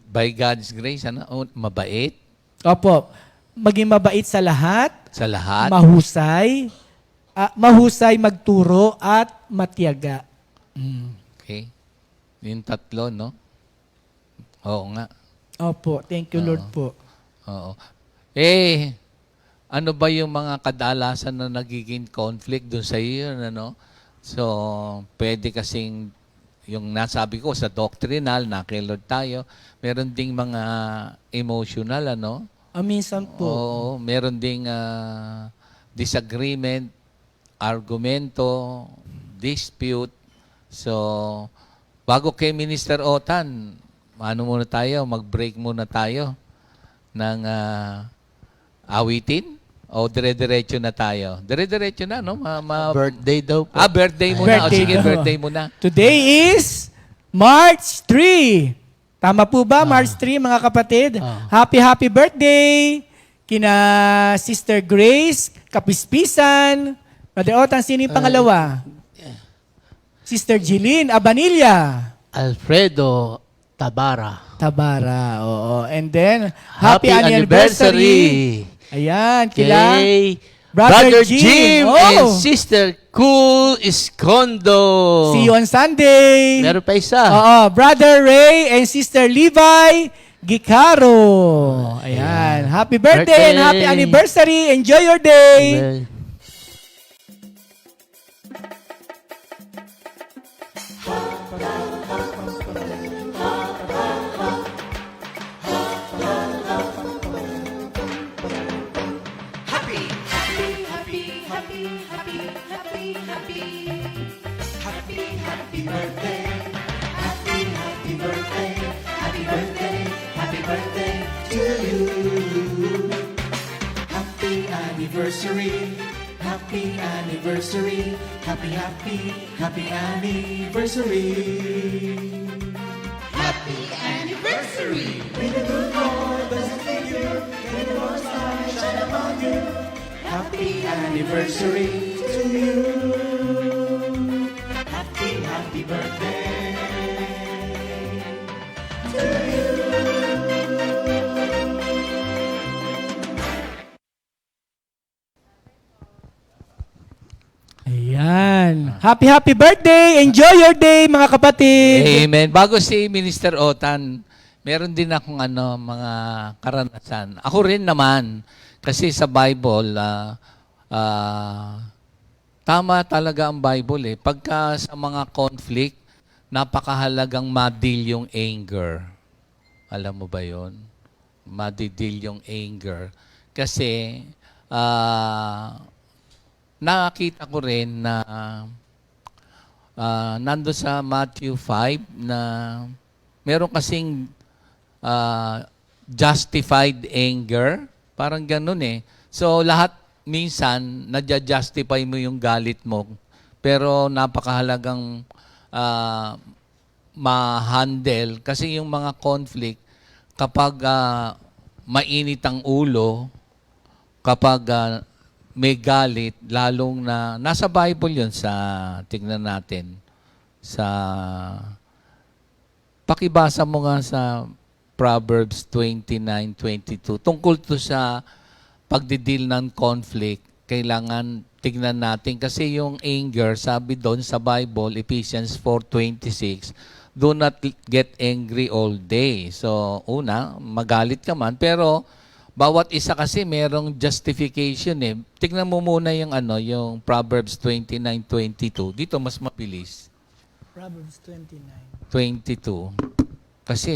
By God's grace, ano? Oh, mabait Opo, maging mabait sa lahat, sa lahat. mahusay magturo at matiyaga. Okay. Yung tatlo, no? Oo nga. Opo, thank you Lord po. Oo. Ano ba yung mga kadalasan na nagiging conflict doon sa iyo, ano? So, pwede kasing yung nasabi ko sa doctrinal, na kay Lord tayo, meron ding mga emotional, ano? Minsan po. Oo, meron ding disagreement, argumento, dispute. So, bago kay Minister Otan, mag-break muna tayo ng awitin? O dire-diretso na tayo? Dire-diretso na, no? Birthday daw po. Birthday muna. Birthday Sige, daw. birthday muna. Today is March 3. Tama po ba? March 3, mga kapatid. Happy birthday kina Sister Grace, Kapispisan. Brother Otan, sino yung pangalawa? Sister Jeline Abanilla. Alfredo Tabara. Tabara, oo. And then, Happy anniversary Ayan, kila kay Brother Brother Jim. Jim Oh. and Sister Cool Escondo. See you on Sunday. Meron pa isa. Oo, Brother Ray and Sister Levi Gicaro. Ayan. Happy birthday and happy anniversary. Enjoy your day. Well, Happy anniversary, happy anniversary, happy anniversary. Happy anniversary! May the good Lord bless and keep you, may the Lord's light shine upon you. Happy anniversary to you. Happy birthday to you. Ayan. Happy birthday. Enjoy your day, mga kapatid. Amen. Bago si Minister Otan, meron din akong mga karanasan. Ako rin naman, kasi sa Bible, tama talaga ang Bible eh. Pagka sa mga conflict, napakahalagang ma-deal yung anger. Alam mo ba yon? Ma-deal yung anger. Kasi nakita ko rin na nando sa Matthew 5 na meron kasing justified anger. Parang ganun eh. So lahat minsan, nadja-justify mo yung galit mo. Pero napakahalagang ma-handle kasi yung mga conflict kapag mainit ang ulo, kapag may galit, lalong na nasa Bible yun sa tignan natin sa pakibasa mo nga sa Proverbs 29:22 tungkol to sa pagdidil ng conflict. Kailangan tignan natin kasi yung anger, sabi doon sa Bible, Ephesians 4:26, do not get angry all day. So, una, magalit ka man, pero bawat isa kasi merong justification eh. Tignan mo muna yung yung Proverbs 29:22. Dito mas mabilis. Proverbs 22. Kasi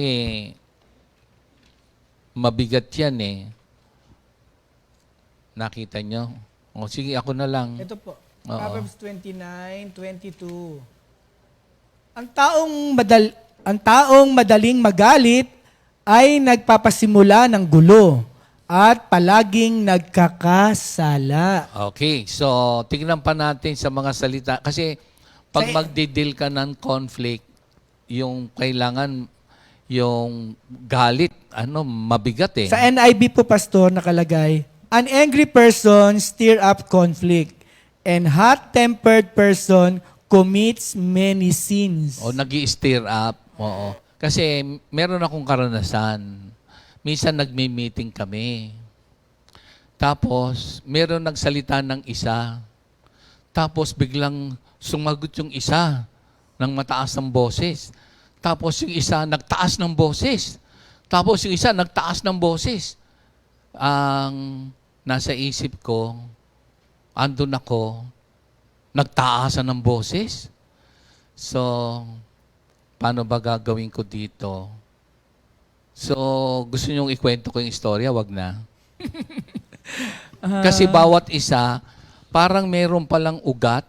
mabigat yan eh. Nakita nyo? O sige, ako na lang. Ito po. Oo. Proverbs 29:22. Ang taong madaling magalit ay nagpapasimula ng gulo at palaging nagkakasala. Okay, so tignan pa natin sa mga salita. Kasi pag magdidil ka ng conflict, yung kailangan, yung galit, mabigat eh. Sa NIV po, Pastor, nakalagay, an angry person stir up conflict, and hot-tempered person commits many sins. O nag-i-stir up. Oo. Kasi meron akong karanasan. Minsan nagme-meeting kami. Tapos, meron nagsalita ng isa. Tapos, biglang sumagot yung isa ng mataas ng boses. Tapos, yung isa nagtaas ng boses. Tapos, yung isa nagtaas ng boses. Ang nasa isip ko, andun ako, nagtaasan ng boses. So, paano ba gagawin ko dito? So, gusto niyong ikwento ko yung istorya? Wag na. Kasi bawat isa, parang meron palang ugat.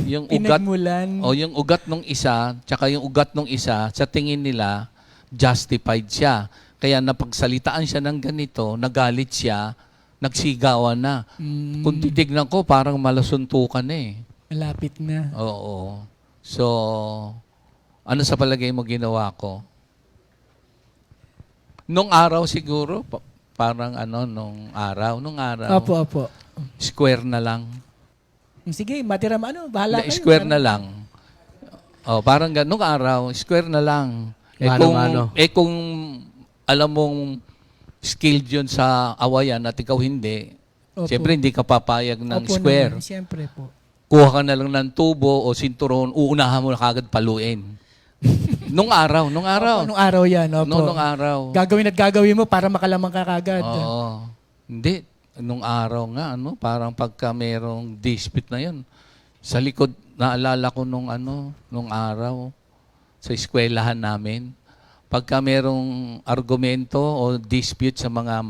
Yung ugat, Pinagmulan. yung ugat ng isa, tsaka yung ugat ng isa, sa tingin nila, justified siya. Kaya napagsalitaan siya ng ganito, nagalit siya, nagsigawan na. Kung titignan ko, parang malasuntukan eh. Malapit na. Oo. So, ano sa palagay mo ginawa ko? Nung araw siguro, parang nung araw, Opo. square na lang. Sige, matira bahala Hindi, kayo. square na lang. Oh, parang nung araw, square na lang. Mano-mano. Kung alam mong skilled yun sa awayan at ikaw hindi, Opo. siyempre hindi ka papayag ng Opo square. naman, siyempre po. Kuha ka na lang ng tubo o sinturon, uunahan mo na kagad paluin. Nung araw. Opo, nung araw yan. Opo. Nung araw. Gagawin mo para makalamang ka kagad. Oo. Hindi. Nung araw nga, parang pagka merong dispute na yun, sa likod, naalala ko nung araw, sa eskwelahan namin, pagka merong argumento o dispute sa mga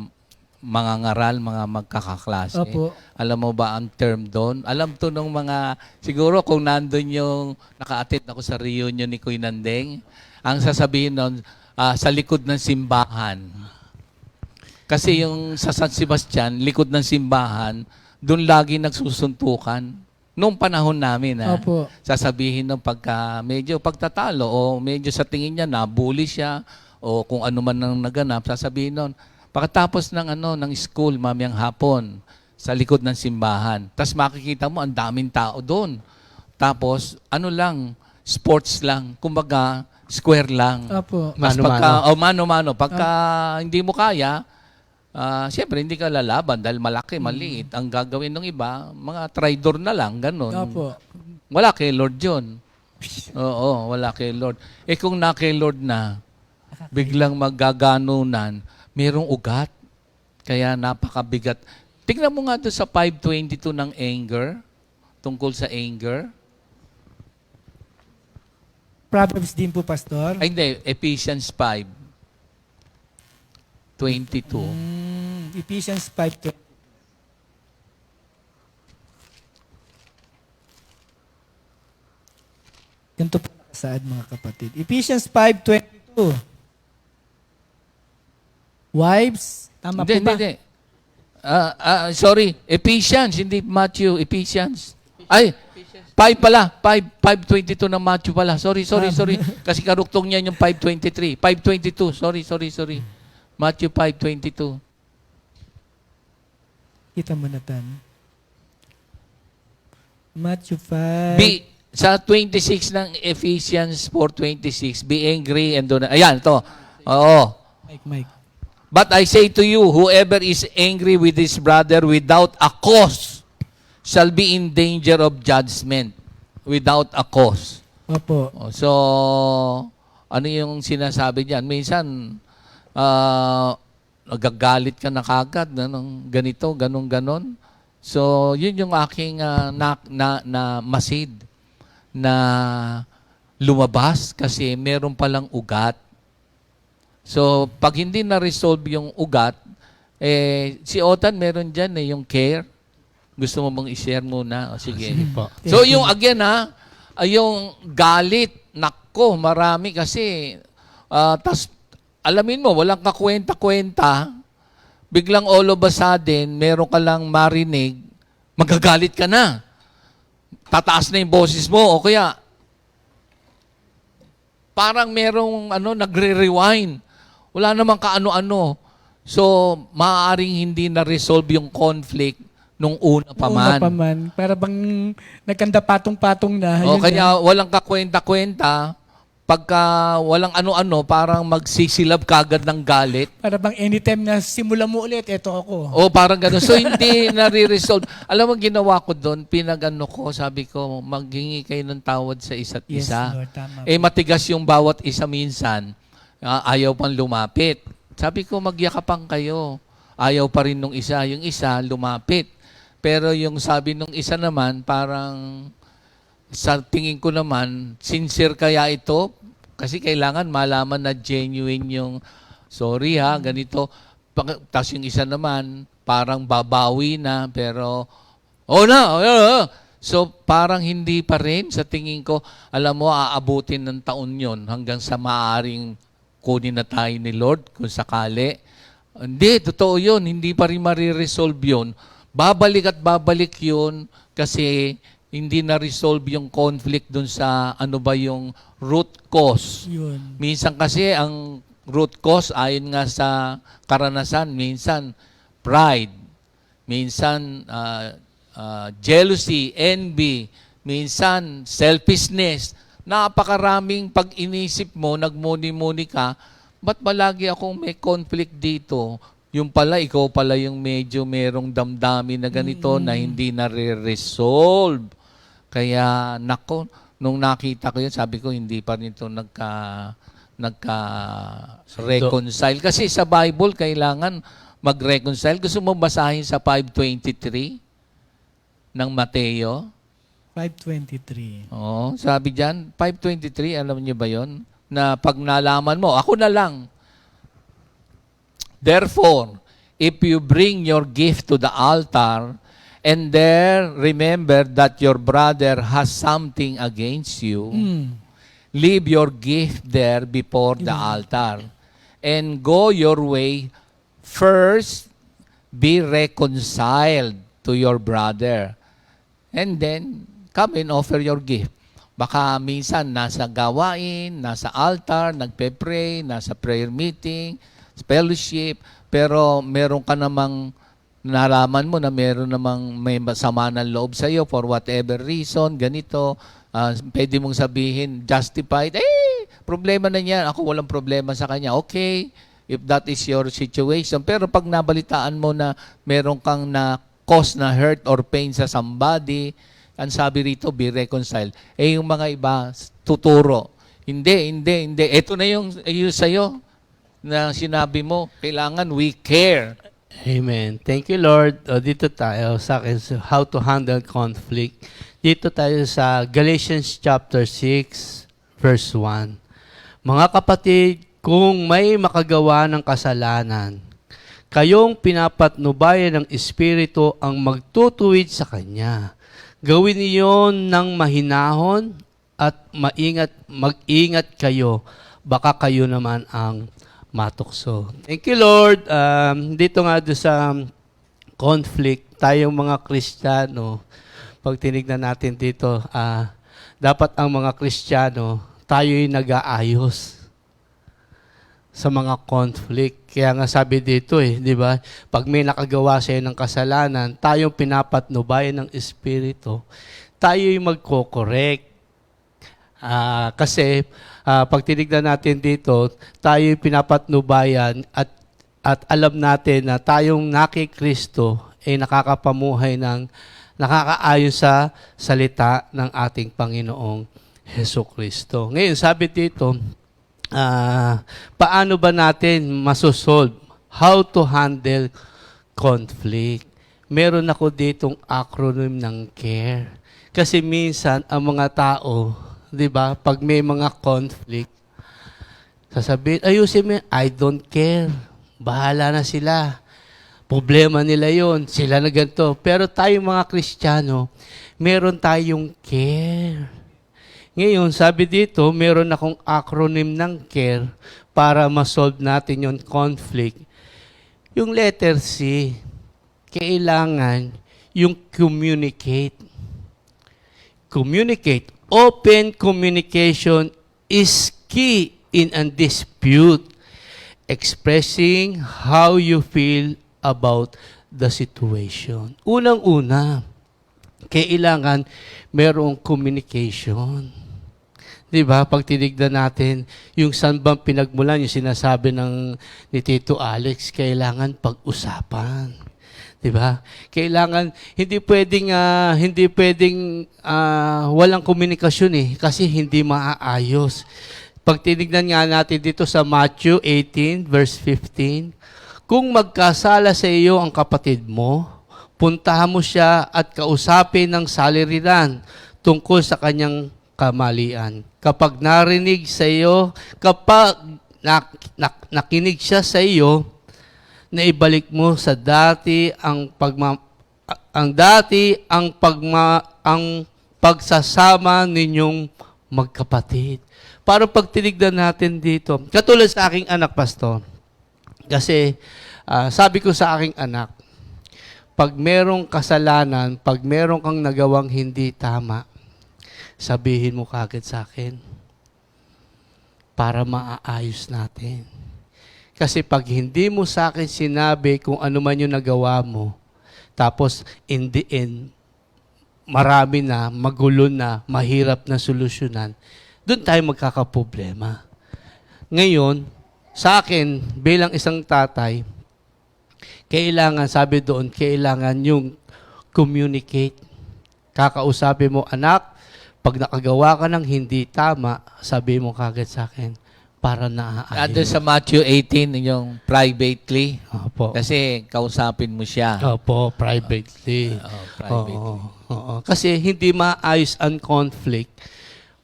ngaral, mga magkakaklase, Opo. alam mo ba ang term doon? Alam to nung mga, siguro kung nandun yung, naka-attend ako sa reunion ni Kuy Nandeng, ang sasabihin nun, sa likod ng simbahan. Kasi yung sa San Sebastian, likod ng simbahan, doon lagi nagsusuntukan. Noong panahon namin, Opo. sasabihin ng pagka medyo pagtatalo o medyo sa tingin niya nabully siya o kung ano man nang naganap, sasabihin nun, pagkatapos ng school, mamayang hapon, sa likod ng simbahan. Tapos makikita mo, ang daming tao doon. Tapos, sports lang. Kumbaga, square lang. Opo. Mano-mano. Mano-mano. Pagka hindi mo kaya, siyempre, hindi ka lalaban dahil malaki, maliit. Ang gagawin ng iba, mga traidor na lang, ganun. Opo. Wala kay Lord yun. Oo, wala kay Lord. Kung na kay Lord na, biglang maggaganunan, mayroong ugat. Kaya napakabigat. Tingnan mo nga doon sa 5:22 ng anger, tungkol sa anger. Proverbs din po, Pastor. Ay, hindi, Ephesians 5:22. Ephesians 5:20. Ganito po nakasaad mga kapatid. Ephesians 5:22. Wives, tama po ba? Hindi. Sorry, Ephesians, hindi Matthew, Ephesians. Ay, 5 pala, 5:22 ng Matthew pala. Sorry. Kasi karuktong niya yung 5:23. 5:22, sorry. Matthew 5:22. Kita mo na tan. Matthew 5. Sa 26 ng Ephesians 4:26, be angry and do not. Ayan, ito. Oo. Mike. But I say to you, whoever is angry with his brother without a cause shall be in danger of judgment. Without a cause. Opo. So, ano yung sinasabi diyan? Minsan, nagagalit ka na kagad, ganito, ganon. So, yun yung aking na masid na lumabas kasi meron palang ugat. So, pag hindi na-resolve yung ugat, si Otan meron dyan yung care. Gusto mo mong i-share muna? O, sige. Po. So, yung again yung galit, nako, marami kasi. Tas, alamin mo, walang kakwenta-kwenta, biglang all of a sudden, meron ka lang marinig, magagalit ka na. Tataas na yung boses mo, o kaya, parang merong nagre-rewind. Wala namang kaano-ano. So, maaaring hindi na-resolve yung conflict nung una pa man. Para bang nagkanda patong-patong na. O Yun kaya walang kakwenta-kwenta, pagka walang ano-ano, parang magsisilab kagad ng galit. Para bang anytime na simula mo ulit, eto ako. O parang gano'n. So, hindi nare-resolve. Alam mo, ginawa ko doon, sabi ko, maghingi kayo ng tawad sa isa't Yes, isa. Lord, tama. Matigas yung bawat isa minsan. Ayaw pang lumapit. Sabi ko, magyakapan kayo. Ayaw pa rin nung isa. Yung isa, lumapit. Pero yung sabi nung isa naman, parang sa tingin ko naman, sincere kaya ito? Kasi kailangan malaman na genuine yung, sorry ganito. Tapos yung isa naman, parang babawi na, pero, So, parang hindi pa rin. Sa tingin ko, alam mo, aabutin ng taon yon hanggang sa maaring kunin na tayo ni Lord kung sakali. Hindi, totoo yun. Hindi pa rin mariresolve yun. Babalik at babalik yun kasi hindi na-resolve yung conflict dun sa yung root cause. Yun. Minsan kasi ang root cause, ayon nga sa karanasan, minsan pride, minsan jealousy, envy, minsan selfishness. Napakaraming pag inisip mo, nagmuni-muni ka, ba't palagi akong may conflict dito? Yung pala, ikaw pala yung medyo merong damdamin na ganito na hindi na-resolve. Kaya, nako, nung nakita ko yun, sabi ko, hindi pa rin ito nagka-reconcile. Kasi sa Bible, kailangan mag-reconcile. Gusto mo basahin sa 5:23 ng Mateo? 5:23. Oo, sabi dyan, 5:23, alam niyo ba yon? Na pag nalaman mo, ako na lang. Therefore, if you bring your gift to the altar, and there remember that your brother has something against you, leave your gift there before the altar, and go your way. First, be reconciled to your brother, and then come and offer your gift. Baka minsan nasa gawain, nasa altar, nagpe-pray, nasa prayer meeting, fellowship, pero meron ka namang nalaman mo na meron namang may masama ng loob sa iyo for whatever reason, ganito, pwede mong sabihin, justified, problema na niya, ako walang problema sa kanya. Okay, if that is your situation. Pero pag nabalitaan mo na meron kang na cause na hurt or pain sa somebody, ang sabi rito, be reconciled. Yung mga iba, tuturo. Hindi. Ito na yung sa'yo na sinabi mo. Kailangan we care. Amen. Thank you, Lord. Dito tayo sa akin, how to handle conflict. Dito tayo sa Galatians chapter 6, verse 1. Mga kapatid, kung may makagawa ng kasalanan, kayong pinapatnubayan ng Espiritu ang magtutuwid sa Kanya. Gawin iyon ng mahinahon at mag-ingat kayo, baka kayo naman ang matukso. Thank you, Lord. Dito nga doon sa conflict, tayong mga Kristiyano, pag tinignan natin dito, dapat ang mga Kristiyano, tayo'y nag-aayos sa mga conflict. Kaya nga sabi dito di ba? Pag may nakagawa sa'yo ng kasalanan, tayong pinapatnubayan ng Espiritu, tayo'y magko-correct. Kasi pag tinignan natin dito, tayo'y pinapatnubayan at alam natin na tayong nakikristo ay nakakapamuhay ng nakakaayon sa salita ng ating Panginoong Hesukristo. Ngayon, sabi dito, paano ba natin masosolve? How to handle conflict? Meron ako ditong acronym ng CARE. Kasi minsan, ang mga tao, di ba, pag may mga conflict, sasabihin, ayusin mo, I don't care. Bahala na sila. Problema nila yon, sila na ganito. Pero tayong mga Kristiyano, meron tayong CARE. Ngayon, sabi dito, meron akong acronym ng CARE para ma-solve natin yung conflict. Yung letter C, kailangan yung communicate. Communicate. Open communication is key in a dispute. Expressing how you feel about the situation. Unang-una, kailangan merong communication. Di ba? Pag tinignan natin, yung saan bang pinagmulan, yung sinasabi ni Tito Alex, kailangan pag-usapan. Di ba? Kailangan, hindi pwedeng walang komunikasyon kasi hindi maaayos. Pag tinignan nga natin dito sa Matthew 18, verse 15, kung magkasala sa iyo ang kapatid mo, puntahan mo siya at kausapin ng saliriran tungkol sa kanyang kamalian. Kapag nakinig siya sa iyo, na ibalik mo sa dati ang pagsasama ninyong magkapatid. Para pag tinignan natin dito, katulad sa aking anak, Pastor, kasi sabi ko sa aking anak, pag merong kasalanan, pag merong kang nagawang hindi tama, sabihin mo kagad sa akin para maaayos natin. Kasi pag hindi mo sa akin sinabi kung ano man yung nagawa mo, tapos in the end, marami na, magulo na, mahirap na solusyonan, doon tayo magkakaproblema. Ngayon, sa akin, bilang isang tatay, kailangan, sabi doon, kailangan yung communicate. Kakausapin mo, anak, pag nakagawa ka ng hindi tama, sabi mo kagad sa akin, para naaayos. Doon sa Matthew 18, yung privately. Opo. Kasi kausapin mo siya. Opo, privately. Privately. Oo. Kasi hindi maayos ang conflict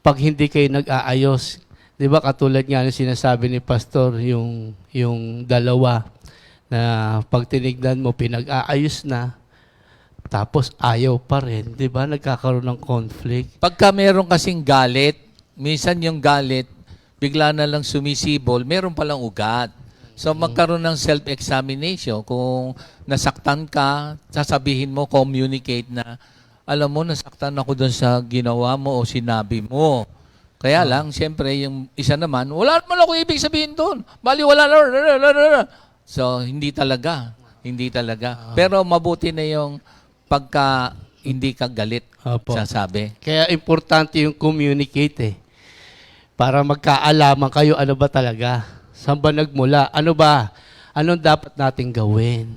pag hindi kayo nag-aayos. Di ba katulad nga ng sinasabi ni Pastor, yung dalawa na pag tinignan mo, pinag-aayos na, tapos ayaw pa rin. Di ba? Nagkakaroon ng conflict. Pagka meron kasing galit, minsan yung galit, bigla na lang sumisibol, meron palang ugat. So magkaroon ng self-examination. Kung nasaktan ka, sasabihin mo, communicate na, alam mo, nasaktan ako doon sa ginawa mo o sinabi mo. Kaya lang, siyempre, yung isa naman, wala naman ako ibig sabihin doon. Bali, wala na. So, hindi talaga. Pero mabuti na yung pagka hindi ka galit, Opo. sasabi. Kaya importante yung communicate para magkaalaman kayo ano ba talaga. Saan ba nagmula? Ano ba? Anong dapat natin gawin?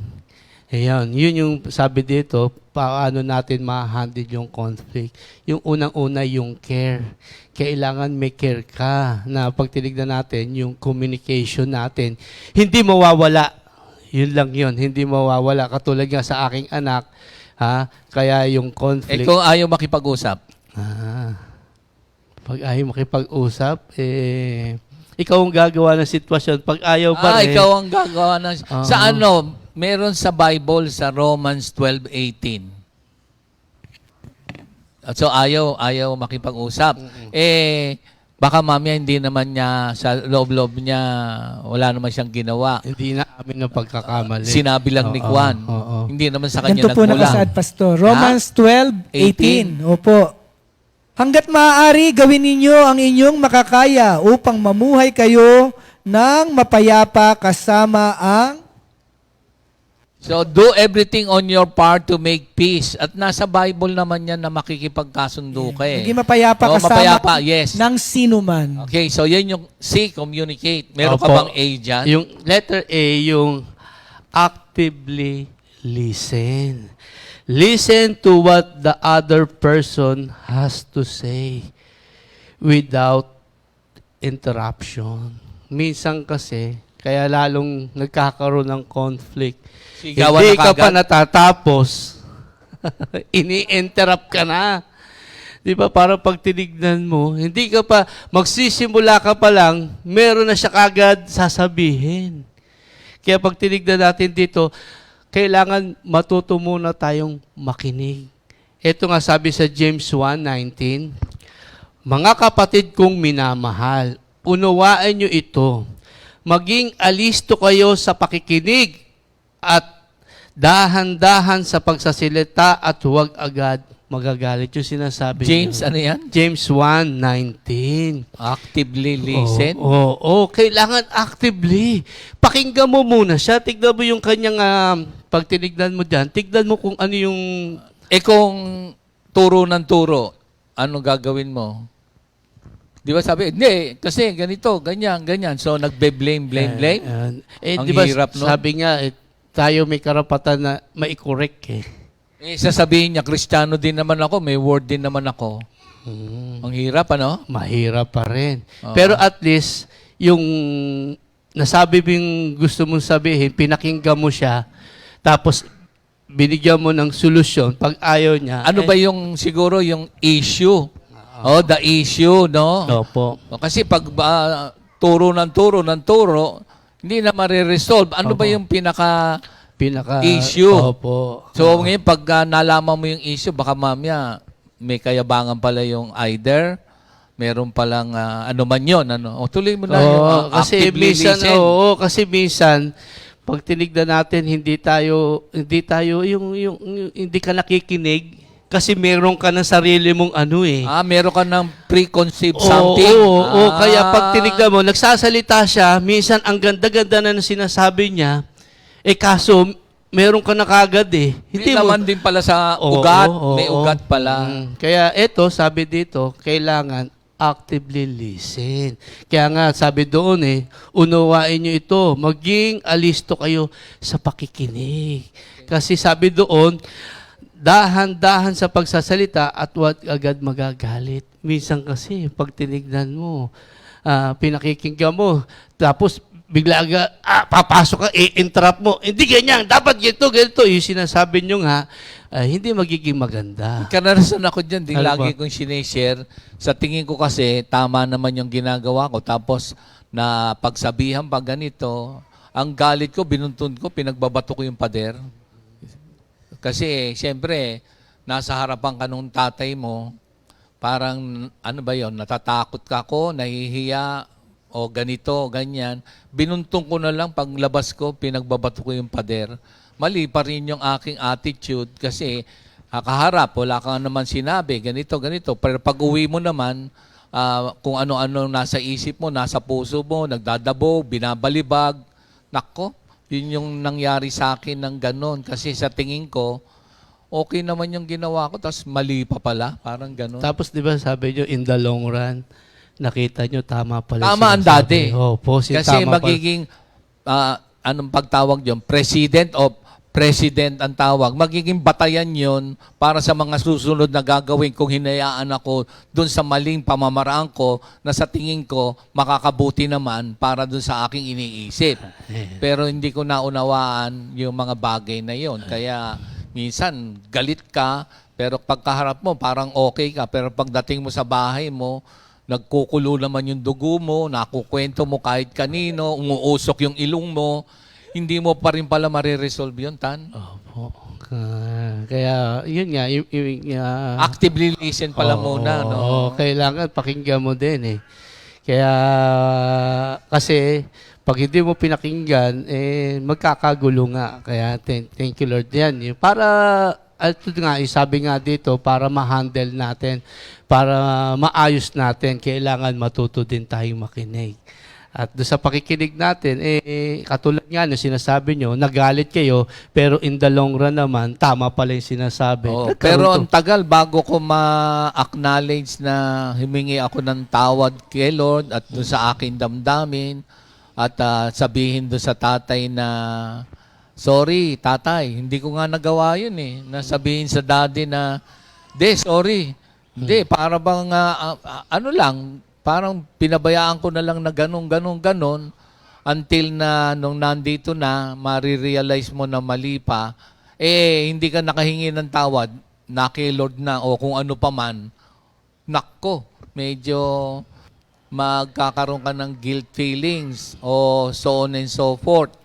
Ayan, yun yung sabi dito, paano natin ma-handle yung conflict. Yung unang-una, yung care. Kailangan may care ka na pag tinignan natin, yung communication natin, hindi mawawala. Yun lang yun, hindi mawawala. Katulad nga sa aking anak, kaya yung conflict... Kung ayaw makipag-usap. Pag ayaw makipag-usap, ikaw ang gagawa ng sitwasyon. Pag ayaw pa rin... Ikaw ang gagawa ng... Sa ano, meron sa Bible, sa Romans 12:18. So ayaw makipag-usap. Baka mamaya hindi naman niya, sa loob-loob niya, wala naman siyang ginawa. Hindi na amin ng pagkakamali. Sinabi lang ni Oo, Juan. oo. Hindi naman sa kanya Ganito po nagmula. nakasaad, Pastor. Romans 12:18. Opo. Hanggat maaari, gawin ninyo ang inyong makakaya upang mamuhay kayo ng mapayapa kasama ang... So, do everything on your part to make peace. At nasa Bible naman yan na makikipagkasundo ka eh. Maging mapayapa Oo, kasama mapayapa, yes. ng sino man. Okay, so yan yung C, communicate. Meron ka Opo. bang A dyan? Yung letter A, yung actively listen. Listen to what the other person has to say without interruption. Minsan kasi, kaya lalong nagkakaroon ng conflict. Sigawan Hindi na ka kagad. pa natatapos. Ini-interrupt ka na. Di ba? Para pag tinignan mo, hindi ka pa, magsisimula ka pa lang, meron na siya kagad sasabihin. Kaya pag tinignan natin dito, kailangan matuto muna tayong makinig. Ito nga sabi sa James 1:19, mga kapatid kong minamahal, unawaan nyo ito. Maging alisto kayo sa pakikinig at dahan-dahan sa pagsasalita at huwag agad magagalit. Yung sinasabi James, niya. ano yan? James 1:19. Actively listen. Oo, kailangan actively. Pakinggan mo muna siya. Tignan mo yung kanyang, pag tinignan mo dyan, tignan mo kung ano yung... Kung turo ng turo, ano gagawin mo? Di ba sabi, hindi, kasi ganito, ganyan. So, blame. Ang di ba, hirap, no? sabi nga, tayo may karapatan na mai-correct eh. Sasabihin niya, Kristiyano din naman ako, may word din naman ako. Ang hirap, ano? Mahirap pa rin. Oo. Pero at least, yung nasabi mo yung gusto mong sabihin, pinakinggan mo siya, tapos binigyan mo ng solusyon. Pag ayaw niya, Ano ba yung, siguro, yung issue? Oh, the issue, no? Opo. Kasi pag turo ng turo, hindi na mariresolve. Ano ba yung Issue. Opo. So ngayon, pag nalaman mo yung issue, baka mamaya may kayabangan pala yung either, meron palang ano man yun. Ano? O tuloy mo na yung kasi actively minsan, listen. kasi minsan, pag tinignan natin, hindi tayo hindi ka nakikinig kasi meron ka ng sarili mong ano eh. Meron ka ng preconceived something. Oo, kaya pag tinignan mo, nagsasalita siya, minsan ang ganda-ganda na ng sinasabi niya, kaso, meron ka na kagad eh. Hindi naman din pala sa ugat. May ugat pala. Kaya ito, sabi dito, kailangan actively listen. Kaya nga, sabi doon unawain nyo ito, maging alisto kayo sa pakikinig. Kasi sabi doon, dahan-dahan sa pagsasalita at huwag agad magagalit. Minsan kasi, pag tinignan mo, pinakikinggan mo, tapos bigla agad, papasok ka, i-interrupt mo. Hindi ganyan, dapat ganito. Yung sinasabi nyo nga, hindi magiging maganda. Karanasan ako dyan, di Ano lagi ba? kong sineshare. Sa tingin ko kasi, tama naman yung ginagawa ko. Tapos, na pagsabihan pa ganito, ang galit ko, binuntun ko, pinagbabato ko yung pader. Kasi, siyempre, nasa harapan ka nung tatay mo, parang, ano ba yon, natatakot ka ko, nahihiya, o ganito, ganyan. Binuntong ko na lang, paglabas ko, pinagbabato ko yung pader. Mali pa rin yung aking attitude kasi kaharap, wala ka naman sinabi, ganito. Pero pag uwi mo naman, kung ano-ano nasa isip mo, nasa puso mo, nagdadabog, binabalibag, nako, yun yung nangyari sa akin ng ganon. Kasi sa tingin ko, okay naman yung ginawa ko, tapos mali pa pala, parang ganon. Tapos, di ba, sabi nyo, in the long run, nakita nyo, tama pala. Tama ang sinasabi. dati. Opo, Kasi tama magiging, anong pagtawag yun? President ang tawag. Magiging batayan yon para sa mga susunod na gagawin kung hinayaan ako dun sa maling pamamaraan ko na sa tingin ko makakabuti naman para dun sa aking iniisip. Pero hindi ko naunawaan yung mga bagay na yon. Kaya minsan galit ka, pero pagkaharap mo parang okay ka. Pero pagdating mo sa bahay mo, nagkukulo naman yung dugo mo, nakukwento mo kahit kanino, umuusok yung ilong mo, hindi mo pa rin pala mariresolve yun, Tan. Opo. Kaya, yun nga, Actively listen pala muna, no? Oo, kailangan pakinggan mo din eh. Kaya, kasi, pag hindi mo pinakinggan, magkakagulo nga. Kaya, thank you Lord. Yan, para, ito nga, sabi nga dito, para ma-handle natin, para maayos natin, kailangan matuto din tayong makinig. At doon sa pakikinig natin, katulad nga na sinasabi nyo, nagalit kayo, pero in the long run naman, tama pala yung sinasabi. Oo, Nagkaroon pero to- ang tagal bago ko ma-acknowledge na humingi ako ng tawad kay Lord at doon sa aking damdamin at sabihin doon sa tatay na, sorry, tatay, hindi ko nga nagawa yun eh. Nasabihin sa daddy na, sorry. Hindi, para bang, ano lang, parang pinabayaan ko na lang na ganon until na nung nandito na, marirealize mo na mali pa, hindi ka nakahingi ng tawad, kay Lord na, o kung ano pa man, nakko, medyo magkakaroon ka ng guilt feelings o so on and so forth.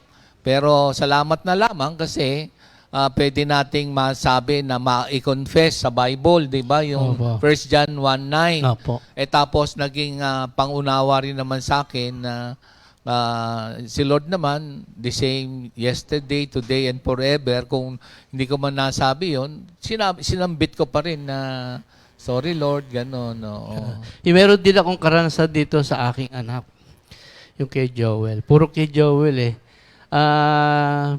Pero salamat na lamang kasi pwede nating masabi na ma-confess sa Bible, di ba? Yung Opo. 1 John 1:9. Opo. Tapos naging pangunawa rin naman sa akin na si Lord naman, the same yesterday, today, and forever. Kung hindi ko man nasabi yun, sinambit ko pa rin na, sorry Lord, gano'n. Meron din akong karanasan dito sa aking anak. Yung kay Joel. Puro kay Joel eh.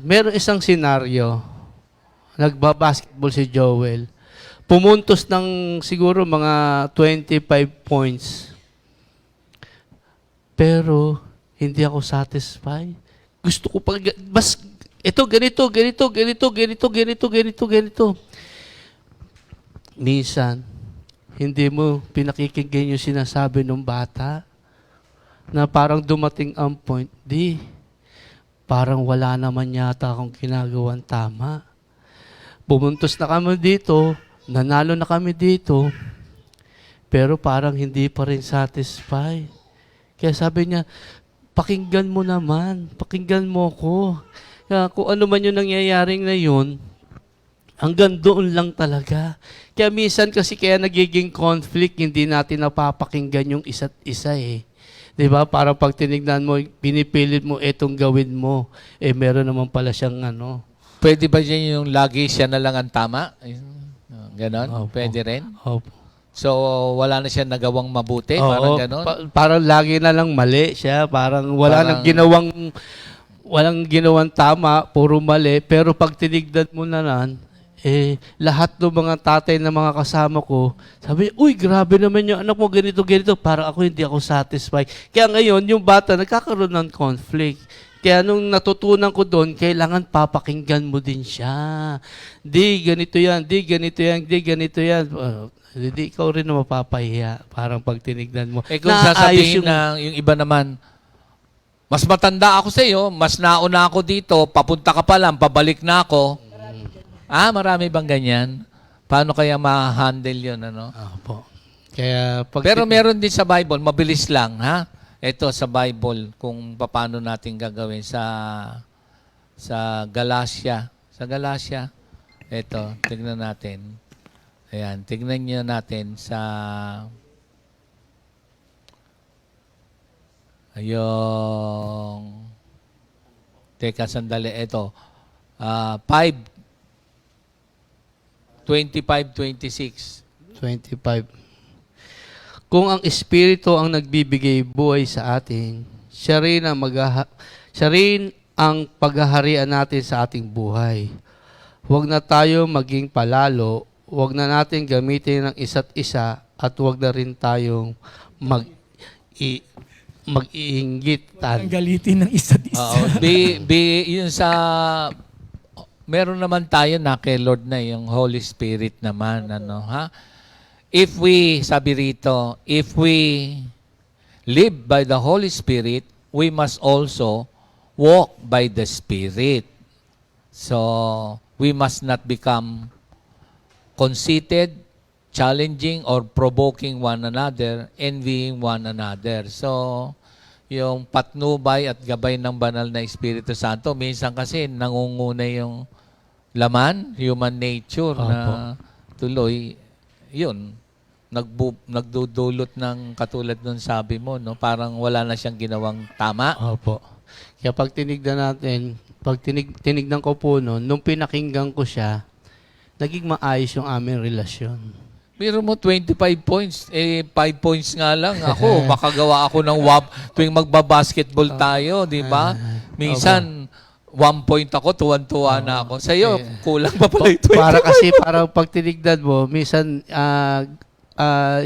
Meron isang senaryo. Nagbabasketball si Joel. Pumuntos ng siguro mga 25 points. Pero hindi ako satisfied. Gusto ko pa, ito, ganito. Minsan, hindi mo pinakikinggan yung sinasabi ng bata na parang dumating ang point, parang wala naman yata akong ginagawang tama. Pumuntos na kami dito, nanalo na kami dito, pero parang hindi pa rin satisfied. Kaya sabi niya, pakinggan mo naman, pakinggan mo ko. Kaya kung ano man yung nangyayaring na yun, hanggang doon lang talaga. Kaya minsan kasi kaya nagiging conflict, hindi natin napapakinggan yung isa't isa eh. 'Di ba? Para pag tinignan mo, pinipilit mo etong gawin mo, meron naman pala siyang ano. Pwede ba dyan yung lagi siya na lang ang tama? Ganon? Opo. Pwede rin? Opo. So, wala na siya nagawang mabuti? Parang ganon? Parang lagi na lang mali siya. Parang walang ginawang tama, puro mali. Pero pag tinignan mo na lang, lahat ng mga tatay na mga kasama ko, sabi, uy, grabe naman yung anak mo, ganito. Parang ako hindi ako satisfied. Kaya ngayon, yung bata, nagkakaroon ng conflict. Kaya nung natutunan ko doon, kailangan papakinggan mo din siya. Di ganito yan. Hindi ikaw rin na mapapahiya. Parang pag tinignan mo. Kung sasabihin na yung iba naman, mas matanda ako sa iyo, mas nauna ako dito, papunta ka pa lang, pabalik na ako. Marami bang ganyan? Paano kaya ma-handle yun, ano? Opo. Kaya Pero meron din sa Bible, mabilis lang, ha? Ito sa Bible, kung paano natin gagawin sa Galatia. Sa Galatia, ito, tignan natin. Ayan, tignan nyo natin sa yung teka, sandali, ito. 25:26. 25. Kung ang Espiritu ang nagbibigay buhay sa atin, siya rin ang paghaharian natin sa ating buhay. Huwag na tayo maging palalo, huwag na natin gamitin ng isa't isa, at huwag na rin tayong mag-iinggitan. Ang galitin ng isa't isa. Oo, yun sa meron naman tayo na kay Lord na yung Holy Spirit naman, ano, ha? If we live by the Holy Spirit, we must also walk by the Spirit. So, we must not become conceited, challenging, or provoking one another, envying one another. So, yung patnubay at gabay ng banal na Espiritu Santo, minsan kasi nangunguna yung laman, human nature Opo. na tuloy, yun, nagdudulot ng katulad nun sabi mo, no? Parang wala na siyang ginawang tama. Opo. Kaya pag tinignan natin, tinignan ko po noon, nung pinakinggan ko siya, naging maayos yung aming relasyon. Biro mo 25 points, 5 points nga lang ako. Makagawa ako ng tuwing magbabasketball tayo, di ba? Minsan, 1 point ako, tuwan-tuwa na ako. Sa'yo, kulang pa pala yung 20. Parang pag tinignan mo, minsan,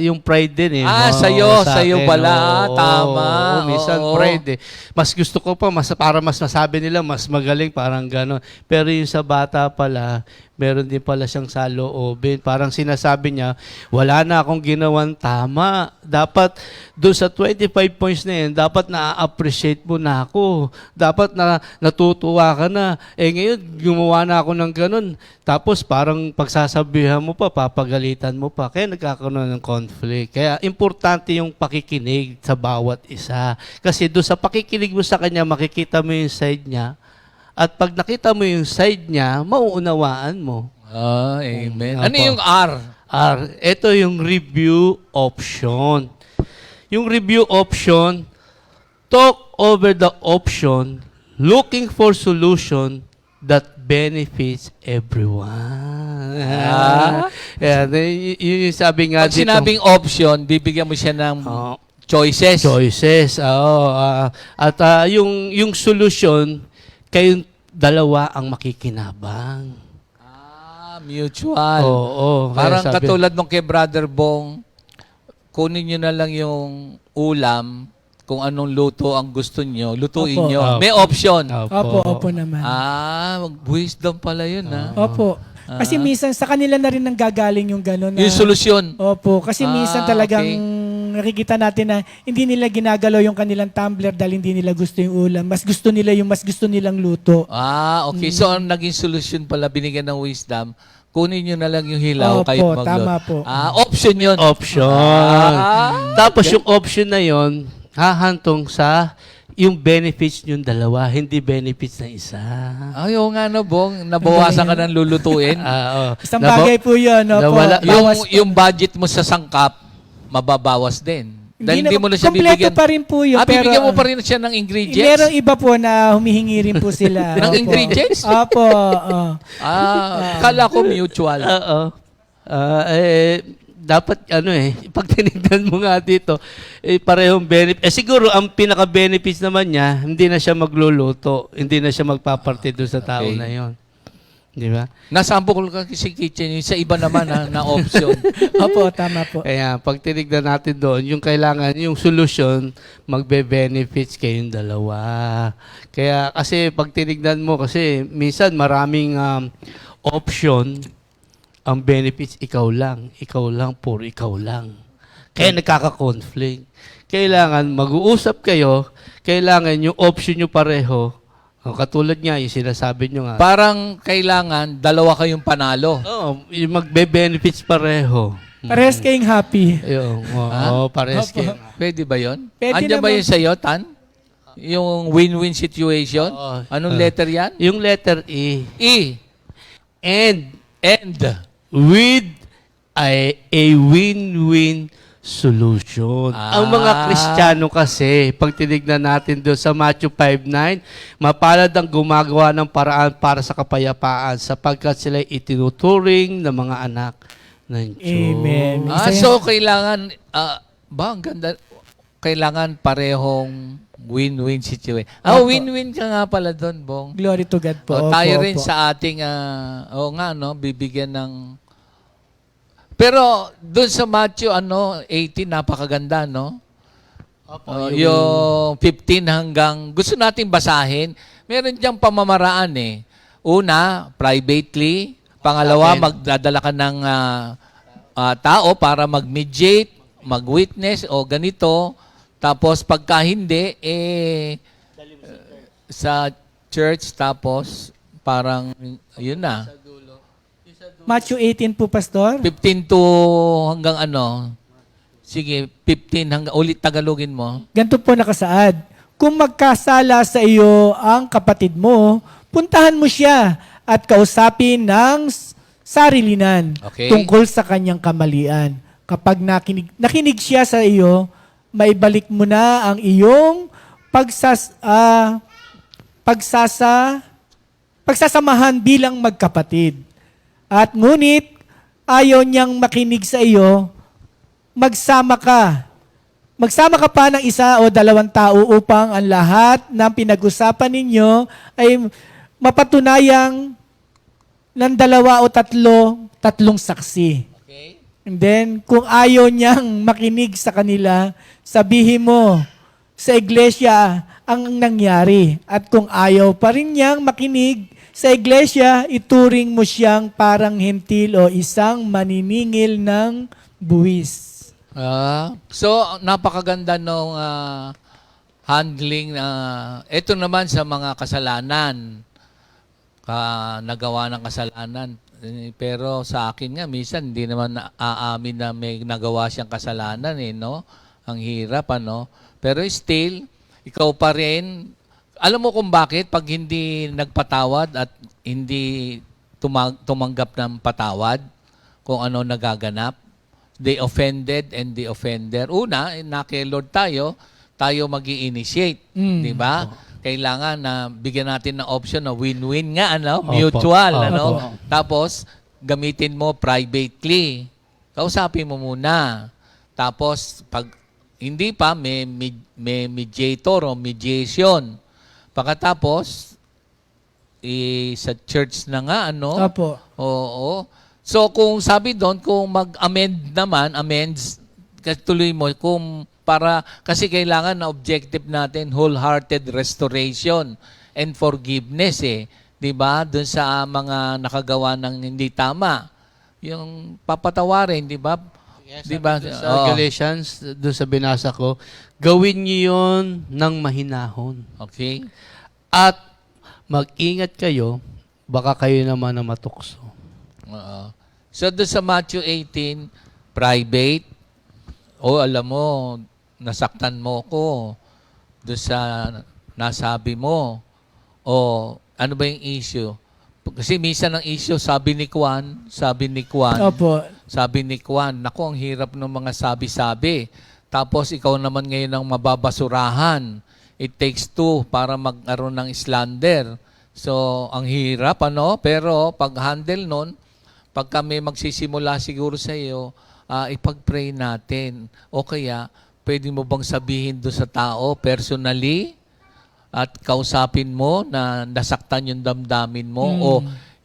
yung pride din eh. Sa'yo sa akin, pala, oo, tama. oo, minsan Oo. pride eh. Mas gusto ko pa, para mas masabi nila, mas magaling, parang gano'n. Pero yung sa bata pala, meron din pala siyang saloobin. Parang sinasabi niya, wala na akong ginawang tama. Dapat, doon sa 25 points na yun, dapat na-appreciate mo na ako. Dapat na natutuwa ka na. Ngayon, gumawa na ako ng ganun. Tapos, parang pagsasabihan mo pa, papagalitan mo pa. Kaya nagkakaroon ng conflict. Kaya, importante yung pakikinig sa bawat isa. Kasi doon sa pakikinig mo sa kanya, makikita mo yung side niya. At pag nakita mo yung side niya, mauunawaan mo. Amen. Opo. Ano yung R? Ito yung review option. Yung review option, talk over the option, looking for solution that benefits everyone. Yan, yung sabi nga Pag dito. sinabing option, bibigyan mo siya ng Oh, choices. choices. At yung solution, kayong dalawa ang makikinabang. Mutual. Oo. Parang kaya sabi- katulad nung kay Brother Bong, kunin nyo na lang yung ulam, kung anong luto ang gusto nyo, lutuin Opo. nyo. Opo. May option. Opo naman. Wisdom pala yun, Opo. Kasi minsan sa kanila na rin nanggagaling yung gano'n. Yung solusyon. Opo, kasi minsan talagang okay. nakikita natin na hindi nila ginagalaw yung kanilang tumbler dahil hindi nila gusto yung ulam. Mas gusto nila yung mas gusto nilang luto. Okay. So, ang naging solusyon pala, binigyan ng wisdom, kunin nyo na lang yung hilaw, Opo, kayo magluto. tama po. Option yun. Option. Tapos yung option na yon hahantong sa yung benefits yung dalawa, hindi benefits ng isa. Ayaw nga na, Bong. Nabawasan ka ng lulutuin. Isang bagay po yun. Opo. nawala- yung budget mo sa sangkap, mababawas din. Dahil hindi mo na siya kompleto bibigyan. pa rin po yun. Bibigyan mo pa rin siya ng ingredients? Merong iba po na humihingi rin po sila. Ng Opo. ingredients? Opo. Kala ko mutual. Dapat pag tinignan mo nga dito, parehong benefit. Siguro ang pinaka-benefits naman niya, hindi na siya magluluto, hindi na siya magpaparte doon sa tao Okay. na yon. Di ba? Nasample ka kasi kitchen, yung sa iba naman na option. Opo, tama po. Kaya pag tinignan natin doon, yung kailangan, yung solution, magbe-benefits kayong dalawa. Kaya kasi pag tinignan mo, kasi minsan maraming option, ang benefits ikaw lang, puro ikaw lang. Kaya nagkaka-conflict. Kailangan mag-uusap kayo, kailangan yung option nyo pareho. Katulad nga, yung sinasabi nyo nga. Parang kailangan, dalawa kayong panalo. Oo, yung magbe-benefits pareho. Parehas kayong happy. Ayun, parehas Opo. kayo. Pwede ba yun? Pwede Andiyan ba naman. yun sa'yo, Tan? Yung win-win situation? Oo. Anong letter yan? Yung letter E. E. And With. with a win-win solution. Ang mga Kristiyano kasi, pag tinignan natin doon sa Matthew 5:9, mapalad ang gumagawa ng paraan para sa kapayapaan sapagkat sila itinuturing ng mga anak ng Diyos. Amen. So kailangan, ang ganda, kailangan parehong win-win situation. Win-win ka nga pala doon, Bong. Glory to God po. Opo, Tayo rin opo. sa ating, bibigyan ng... Pero doon sa Matthew 18, napakaganda, no? Yung 15 hanggang... Gusto nating basahin. Meron diyang pamamaraan eh. Una, privately. Pangalawa, magdadala ka ng tao para mag-mediate, mag-witness o ganito. Tapos pagka hindi, sa church, tapos parang yun na. Matthew 18 po, Pastor. 15 to hanggang Sige, 15 hanggang, ulit Tagalogin mo. Ganito po nakasaad. Kung magkasala sa iyo ang kapatid mo, puntahan mo siya at kausapin ng sarilinan Okay. tungkol sa kanyang kamalian. Kapag nakinig siya sa iyo, maibalik mo na ang iyong pagsasamahan bilang magkapatid. At ngunit, ayaw niyang makinig sa iyo, magsama ka. Magsama ka pa ng isa o dalawang tao upang ang lahat ng pinag-usapan ninyo ay mapatunayang ng dalawa o tatlong saksi. Okay? And then, kung ayaw niyang makinig sa kanila, sabihin mo sa iglesia ang nangyari. At kung ayaw pa rin niyang makinig sa iglesia, ituring mo siyang parang hentil o isang maniningil ng buwis. So, napakaganda nung handling. Ito naman sa mga kasalanan. Nagawa ng kasalanan. Pero sa akin nga, minsan hindi naman aamin na may nagawa siyang kasalanan, no? Ang hirap, ano? Pero still, ikaw pa rin, alam mo kung bakit pag hindi nagpatawad at hindi tumanggap ng patawad kung ano nagaganap? They offended and the offender. Una, kay Lord tayo mag-i-initiate, di ba? Kailangan na bigyan natin ng option na win-win nga, ano? Opo. Mutual, Opo. ano? Tapos, gamitin mo privately. Kausapin mo muna. Tapos, pag hindi pa, may mediator o mediation. Pagkatapos, sa church na nga, ano? Opo. Oo. So, kung sabi doon, kung mag-amend naman, amends, tuloy mo, kasi kailangan na objective natin, wholehearted restoration and forgiveness, eh. 'Di ba? Doon sa mga nakagawa ng hindi tama. Yung papatawarin, 'di ba? Yes, 'Di ba? Sa Oo. Galatians, doon sa binasa ko, gawin niyo yun ng mahinahon. Okay? At mag-ingat kayo, baka kayo naman na matukso. Oo. So, doon sa Matthew 18, private, alam mo, nasaktan mo ko doon sa nasabi mo. Ano ba yung issue? Kasi minsan ang issue, sabi ni Kwan, Opo. naku, ang hirap ng mga sabi-sabi. Tapos ikaw naman ngayon ang mababasurahan. It takes two para magkaroon ng slander. So, ang hirap, ano? Pero pag handle nun, pag kami magsisimula siguro sa iyo, ipag-pray natin. O kaya, pwede mo bang sabihin doon sa tao personally at kausapin mo na nasaktan yung damdamin mo o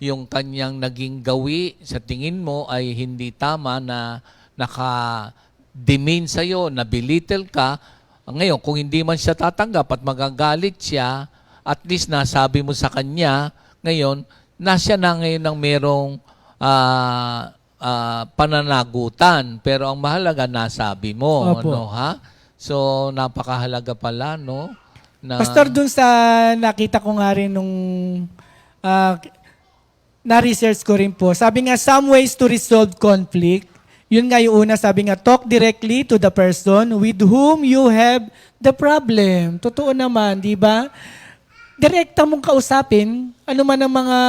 yung kanyang naging gawi sa tingin mo ay hindi tama na naka-demean sa'yo, na belittle ka. Ngayon, kung hindi man siya tatanggap at magagalit siya, at least nasabi mo sa kanya, ngayon, nasya na ngayon ng merong pananagutan. Pero ang mahalaga, nasabi mo. Opo. Ano, ha? So, napakahalaga pala, no? Na, Pastor, dun sa nakita ko nga rin nung na-research ko rin po, sabi nga, some ways to resolve conflict. Yun nga yung una, sabi nga, talk directly to the person with whom you have the problem. Totoo naman, di ba? Direkta mong kausapin, ano man ang mga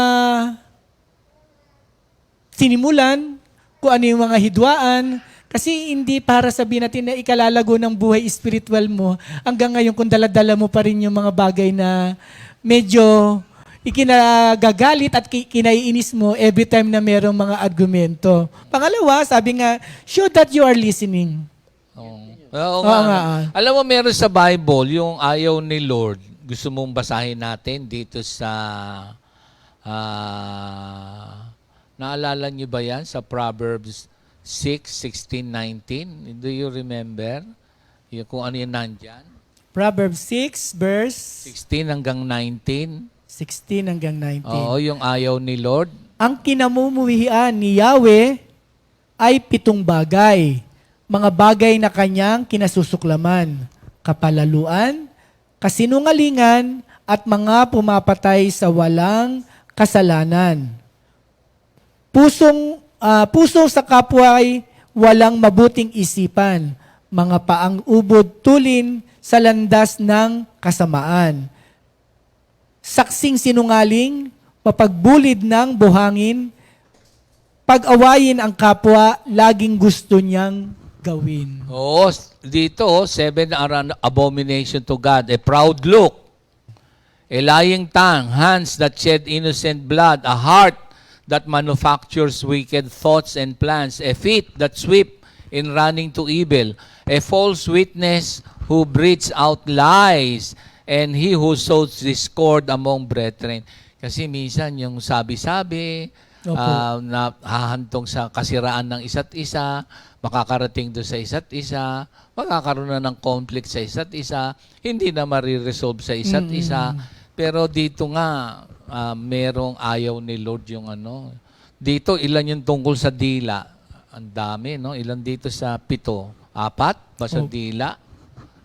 sinimulan, kung ano yung mga hidwaan, kasi hindi para sabihin natin na ikalalago ng buhay spiritual mo, hanggang ngayon kung daladala mo pa rin yung mga bagay na medyo ikinagagalit at kinaiinis mo every time na mayroong mga argumento. Pangalawa, sabi nga, show that you are listening. Oo Oo nga. nga. Alam mo, meron sa Bible, yung ayaw ni Lord. Gusto mong basahin natin dito sa... naalala niyo ba yan sa Proverbs 6:16, 19? Do you remember? Yung kung ano yan nandyan? Proverbs 6, verse 16 hanggang 19. 16 hanggang 19. Oo, yung ayaw ni Lord. Ang kinamumuhian ni Yahweh ay 7 bagay. Mga bagay na kanyang kinasusuklaman. Kapalaluan, kasinungalingan, at mga pumapatay sa walang kasalanan. Puso sa kapwa ay walang mabuting isipan. Mga paang ubod tulin sa landas ng kasamaan. Saksing sinungaling, mapagbulid ng buhangin, pag-awayin ang kapwa, laging gusto niyang gawin. Oo, dito, 7 are an abomination to God. A proud look, a lying tongue, hands that shed innocent blood, a heart that manufactures wicked thoughts and plans, a feet that sweep in running to evil, a false witness who breathes out lies, and he who sows discord among brethren. Kasi minsan yung sabi-sabi, Opo. na hahantong sa kasiraan ng isa't isa, makakarating doon sa isa't isa, magkakaroon na ng conflict sa isa't isa, hindi na mariresolve sa isa't isa. Pero dito nga, merong ayaw ni Lord yung ano. Dito, ilan yung tungkol sa dila? Ang dami, no? Ilan dito sa 7? 4? Ba sa dila?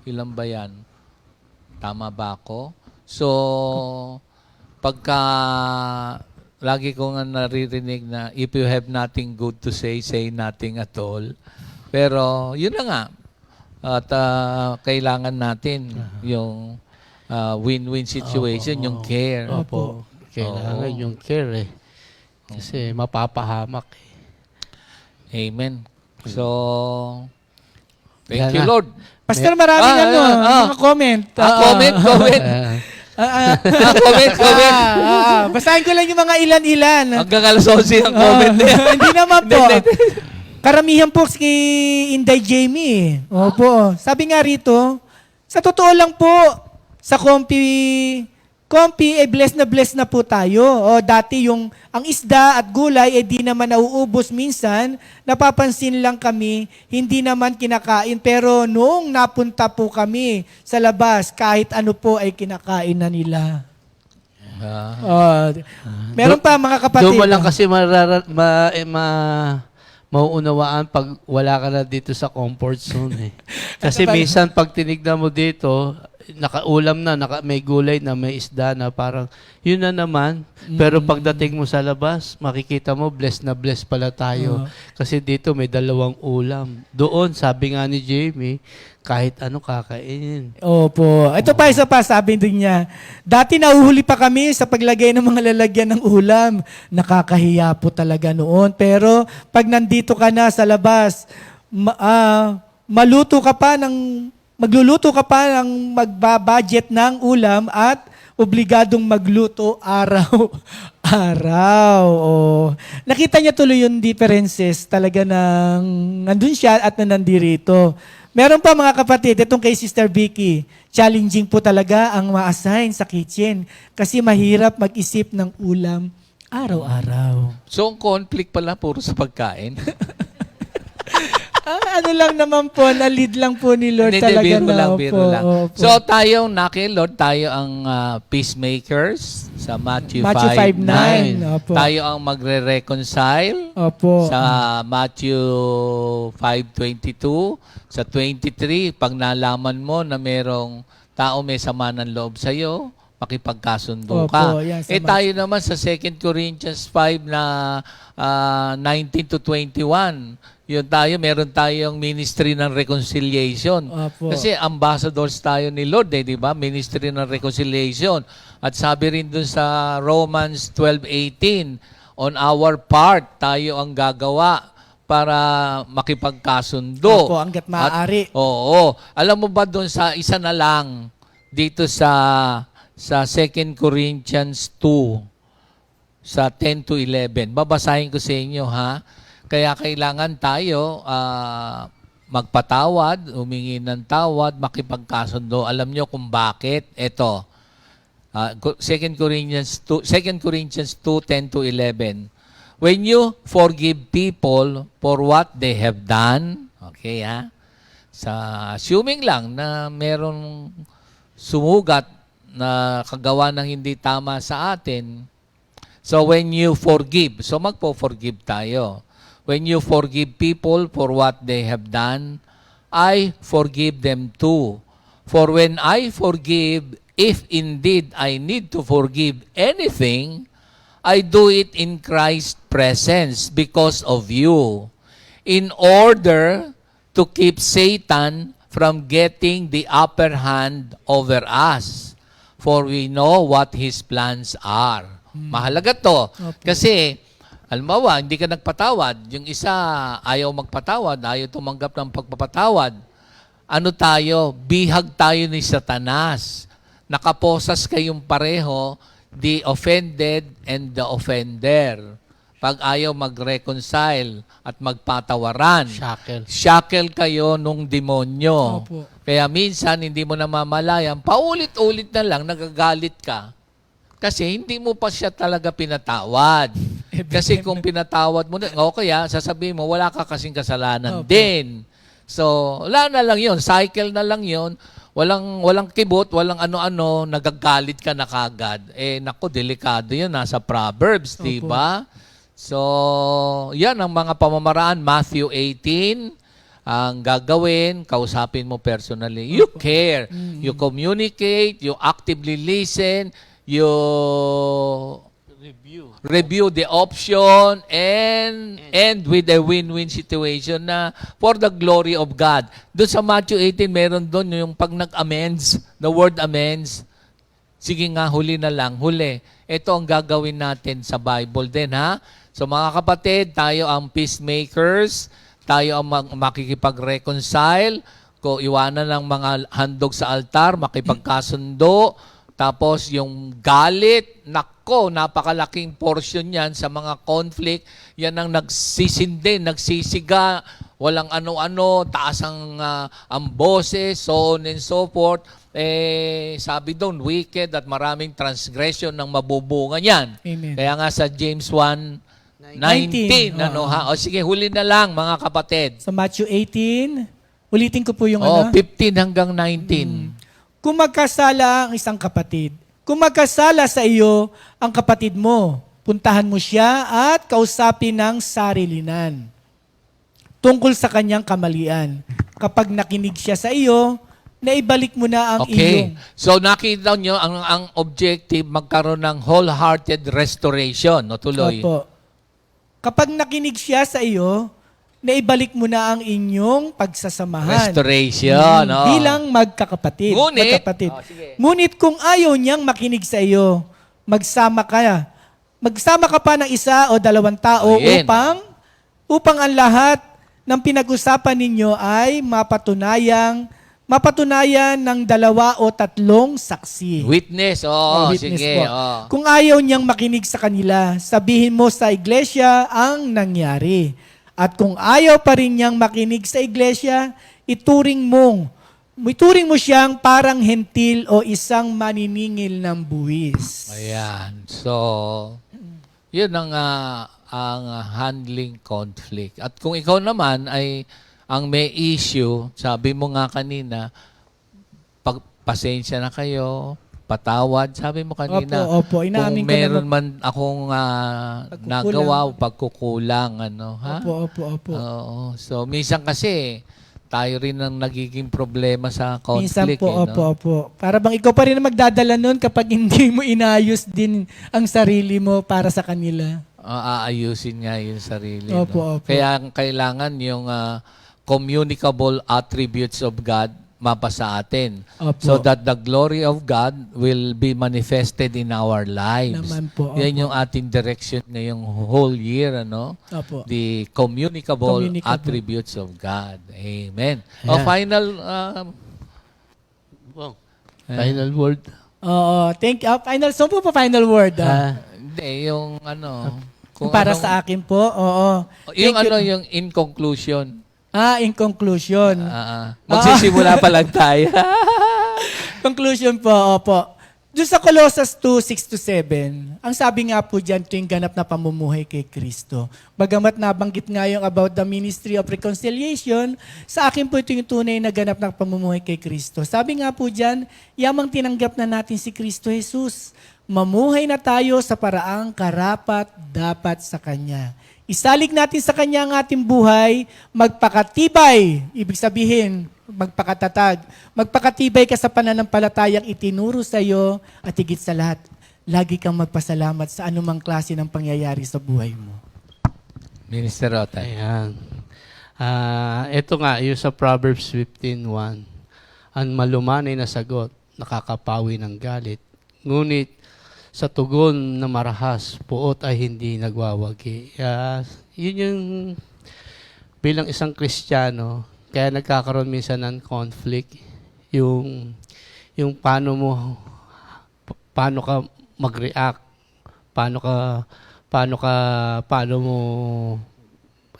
Ilan ba yan? Tama ba ako? So, pagka lagi ko nga naririnig na if you have nothing good to say, say nothing at all. Pero yun na nga. At kailangan natin yung win-win situation, yung care. Opo. Kailangan Oo. yung care eh. Kasi mapapahamak eh. Amen. So, thank Yan you, na. Lord. Pastor, maraming mga comment. Comment. Comment. Basahin ko lang yung mga ilan-ilan. Hanggang alas 11 ang comment niya. Hindi naman po. Karamihan po si Inday Jamie. Opo. Sabi nga rito, sa totoo lang po, sa Kompi, blessed na po tayo. O, dati ang isda at gulay, di naman nauubos minsan. Napapansin lang kami, hindi naman kinakain. Pero noong napunta po kami sa labas, kahit ano po ay kinakain na nila. Meron pa mga kapatid. Doon mo lang kasi mauunawaan pag wala ka na dito sa comfort zone eh. Kasi minsan pag tinignan mo dito, nakaulam na, may gulay na, may isda na, parang yun na naman. Pero pagdating mo sa labas, makikita mo, blessed na blessed pala tayo. Kasi dito may 2 ulam. Doon, sabi nga ni Jamie, kahit ano kakainin. Opo. Ito pa, isa pa, sabi din niya, dati nahuhuli pa kami sa paglagay ng mga lalagyan ng ulam. Nakakahiya po talaga noon. Pero pag nandito ka na sa labas, magluluto ka pa ng magbabudget ng ulam at obligadong magluto araw-araw. Nakita niya tuloy yung differences talaga ng nandun siya at nandirito. Meron pa mga kapatid, itong kay Sister Vicky, challenging po talaga ang ma-assign sa kitchen kasi mahirap mag-isip ng ulam araw-araw. So, ang conflict pala puro sa pagkain. Ano lang naman po, na-lead lang po ni Lord Hindi, talaga biro na. lang, Opo, biro lang. opo. So, tayong Lord, tayo ang peacemakers sa Matthew 5:9. 5:9, opo. Tayo ang magre-reconcile Opo. sa Matthew 5:22. Sa 23, pag nalaman mo na merong tao may sama ng loob sa'yo, makipagkasundo Opo, ka. yan, sa Tayo naman sa 2 Corinthians 5 na 19 to 21, yun tayo, meron tayong ministry ng reconciliation. Opo. Kasi ambassadors tayo ni Lord, di ba? Ministry ng reconciliation. At sabi rin dun sa Romans 12:18, on our part, tayo ang gagawa para makipagkasundo. Opo, hanggat maaari. Oo. Alam mo ba doon sa isa na lang, dito sa 2 Corinthians 2, sa 10 to 11. Babasahin ko sa inyo, ha? Kaya kailangan tayo magpatawad, humingi ng tawad, makipagkasundo. Alam nyo kung bakit? Ito, 2 Corinthians 2, 10 to 11. When you forgive people for what they have done, okay, ha? Assuming lang na merong sumugat na kagawa ng hindi tama sa atin, so when you forgive, so magpo-forgive tayo. When you forgive people for what they have done, I forgive them too. For when I forgive, if indeed I need to forgive anything, I do it in Christ's presence because of you, in order to keep Satan from getting the upper hand over us. For we know what his plans are. Mahalaga to. Kasi, halimbawa, hindi ka nagpatawad. Yung isa ayaw magpatawad, ayaw tumanggap ng pagpapatawad. Ano tayo? Bihag tayo ni Satanas. Nakaposas kayong pareho, the offended and the offender. Pag ayaw mag-reconcile at magpatawaran, shackle kayo nung demonyo. Opo. Kaya minsan, hindi mo namamalayan, paulit-ulit na lang, nagagalit ka. Kasi hindi mo pa siya talaga pinatawad. Kasi kung pinatawad mo, o kaya sasabihin mo, wala ka kasing kasalanan din. So, wala na lang yun. Cycle na lang yun. Walang kibot, walang ano-ano, nagagalit ka na kagad. Naku, delikado yun. Nasa Proverbs, di ba? So, yan ang mga pamamaraan. Matthew 18, ang gagawin, kausapin mo personally. You care. You communicate, you actively listen, you review the option, and end with a win-win situation na for the glory of God. Doon sa Matthew 18, meron doon yung pag nag-amends, the word amends. Sige nga, huli na lang, huli. Ito ang gagawin natin sa Bible din, ha? So mga kapatid, tayo ang peacemakers, tayo ang makikipag-reconcile, iwanan ng mga handog sa altar, makipagkasundo, tapos yung galit, nako, napakalaking portion yan sa mga conflict, yan ang nagsisindi, nagsisiga, walang ano-ano, taas ang boses, so on and so forth. Sabi doon, wicked at maraming transgression ng mabubunga niyan. Amen. Kaya nga sa James 1:19, ano ha? O sige, huli na lang mga kapatid. Sa Matthew 18, ulitin ko po yung 15 hanggang 19. Kung magkasala ang isang kapatid, kung magkasala sa iyo ang kapatid mo, puntahan mo siya at kausapin ng sarilinan tungkol sa kanyang kamalian. Kapag nakinig siya sa iyo, naibalik mo na ang iyong. So nakita nyo, ang objective, magkaroon ng wholehearted restoration. No, tuloy. Opo. Kapag nakinig siya sa iyo, naibalik mo na ang inyong pagsasamahan. Restoration. Bilang magkakapatid. Ngunit, Ngunit kung ayaw niyang makinig sa iyo, magsama ka. Magsama ka pa ng isa o dalawang tao upang ang lahat ng pinag-usapan ninyo ay mapatunayan ng 2 o 3 saksi. Witness. Witness Sige. po. Kung ayaw niyang makinig sa kanila, sabihin mo sa iglesia ang nangyari. At kung ayaw pa rin niyang makinig sa iglesia, ituring mo siyang parang hentil o isang maniningil ng buwis. Ayan. So, yun ang handling conflict. At kung ikaw naman ay ang may issue, sabi mo nga kanina, pasensya na kayo, patawad. Sabi mo kanina, Opo. Inaamin kung ko meron man akong nagawa o pagkukulang, ha? Opo. Oo. So, minsan kasi, tayo rin ang nagiging problema sa Minsan conflict. po, no? opo. Para bang ikaw pa rin ang magdadala nun kapag hindi mo inayos din ang sarili mo para sa kanila. Aayusin nga yung sarili. Opo. Kaya kailangan yung communicable attributes of God mapasa atin. Opo. So that the glory of God will be manifested in our lives. Naman po, Yan yung ating direction ngayong whole year, Opo. The communicable attributes of God. Amen. Yeah. Final word. Oo. Thank you. Final song po final word. Hindi, yung kung para sa akin po, oo. Yung Thank you. yung in conclusion. In conclusion. Magsisimula pa lang tayo. Conclusion po, opo. Doon sa Colossus 2:6-7, ang sabi nga po dyan, ito yung ganap na pamumuhay kay Kristo. Bagamat nabanggit nga yung about the ministry of reconciliation, sa akin po ito yung tunay na ganap na pamumuhay kay Kristo. Sabi nga po dyan, yamang tinanggap na natin si Kristo Jesus. Mamuhay na tayo sa paraang karapat dapat sa Kanya. Isalig natin sa Kanya ang ating buhay, magpakatibay, ibig sabihin, magpakatatag. Magpakatibay ka sa pananampalatayang itinuro sa iyo at higit sa lahat, lagi kang magpasalamat sa anumang klase ng pangyayari sa buhay mo. Minister Rota. Ayan. Ito nga, yung sa Proverbs 15:1. Ang malumanay na sagot, nakakapawi ng galit. Ngunit sa tugon na marahas, puot ay hindi nagwawagi. Yun yung bilang isang Kristiyano, kaya nagkakaroon minsan ng conflict, yung paano ka mag-react, paano mo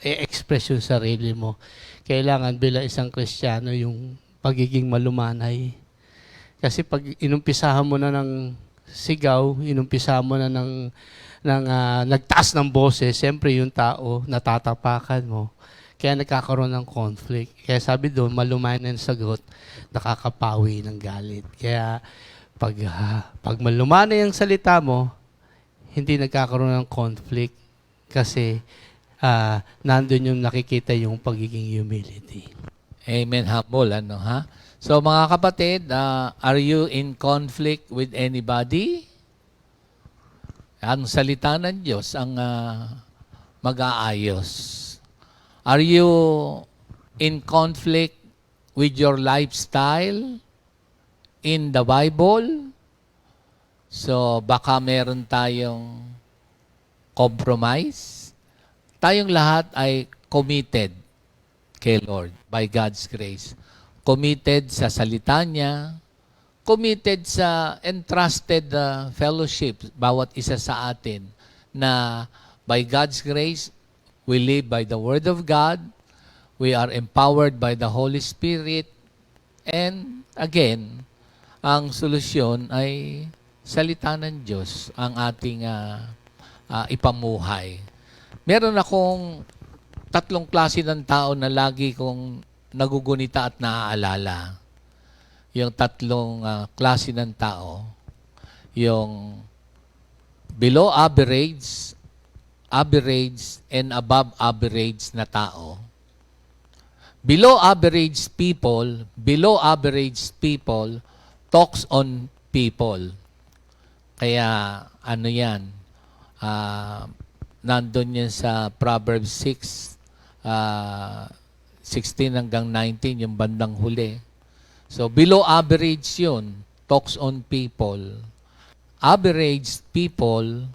i-express yung sarili mo. Kailangan bilang isang Kristiyano yung pagiging malumanay. Kasi pag inumpisahan mo na ng sigaw, inumpisahan mo na ng nagtaas ng boses, siyempre yung tao, natatapakan mo. Kaya nagkakaroon ng conflict. Kaya sabi doon, malumanay ang sagot, nakakapawi ng galit. Kaya pag malumanay ang salita mo, hindi nagkakaroon ng conflict kasi nandun yung nakikita yung pagiging humility. Amen. Humble, ano ha? So mga kapatid, are you in conflict with anybody? Ang salita ng Diyos ang mag-aayos. Are you in conflict with your lifestyle in the Bible? So baka meron tayong compromise. Tayong lahat ay committed kay Lord by God's grace. Committed sa salita niya, committed sa entrusted fellowship, bawat isa sa atin, na by God's grace, we live by the Word of God, we are empowered by the Holy Spirit, and again, ang solusyon ay salita ng Diyos, ang ating ipamuhay. Meron akong 3 klase ng tao na lagi kong nagugunita at naaalala. Yung 3 klase ng tao. Yung below average, average, and above average na tao. Below average people talks on people. Kaya ano yan, nandun yan sa Proverbs 6, 16 hanggang 19, yung bandang huli. So, below average yun, talks on people. Average people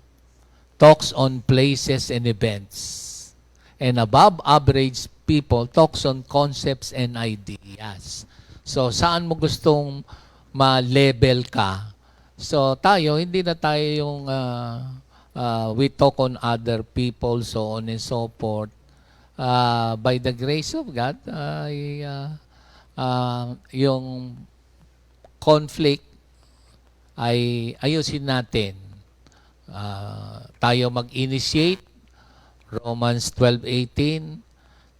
talks on places and events. And above average people talks on concepts and ideas. So, saan mo gustong ma-level ka? So, tayo, hindi na tayo yung we talk on other people, so on and so forth. By the grace of God, yung conflict ay ayusin natin. Tayo mag-initiate, Romans 12:18.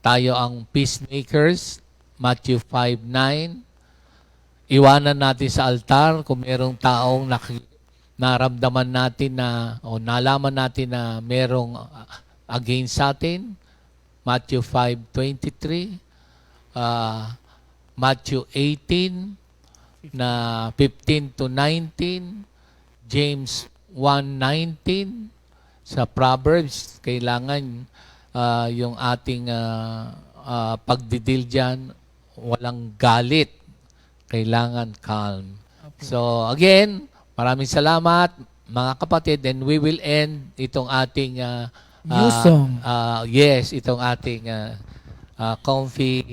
Tayo ang peacemakers, Matthew 5:9. Iwanan natin sa altar kung merong taong naramdaman natin na o nalaman natin na merong against sa atin. Matthew 5:23, Matthew 18 na 15 to 19, James 1:19, sa Proverbs, kailangan yung ating pagdidil dyan, walang galit, kailangan calm. So again, maraming salamat mga kapatid, and we will end itong ating New song. Yes, itong ating comfy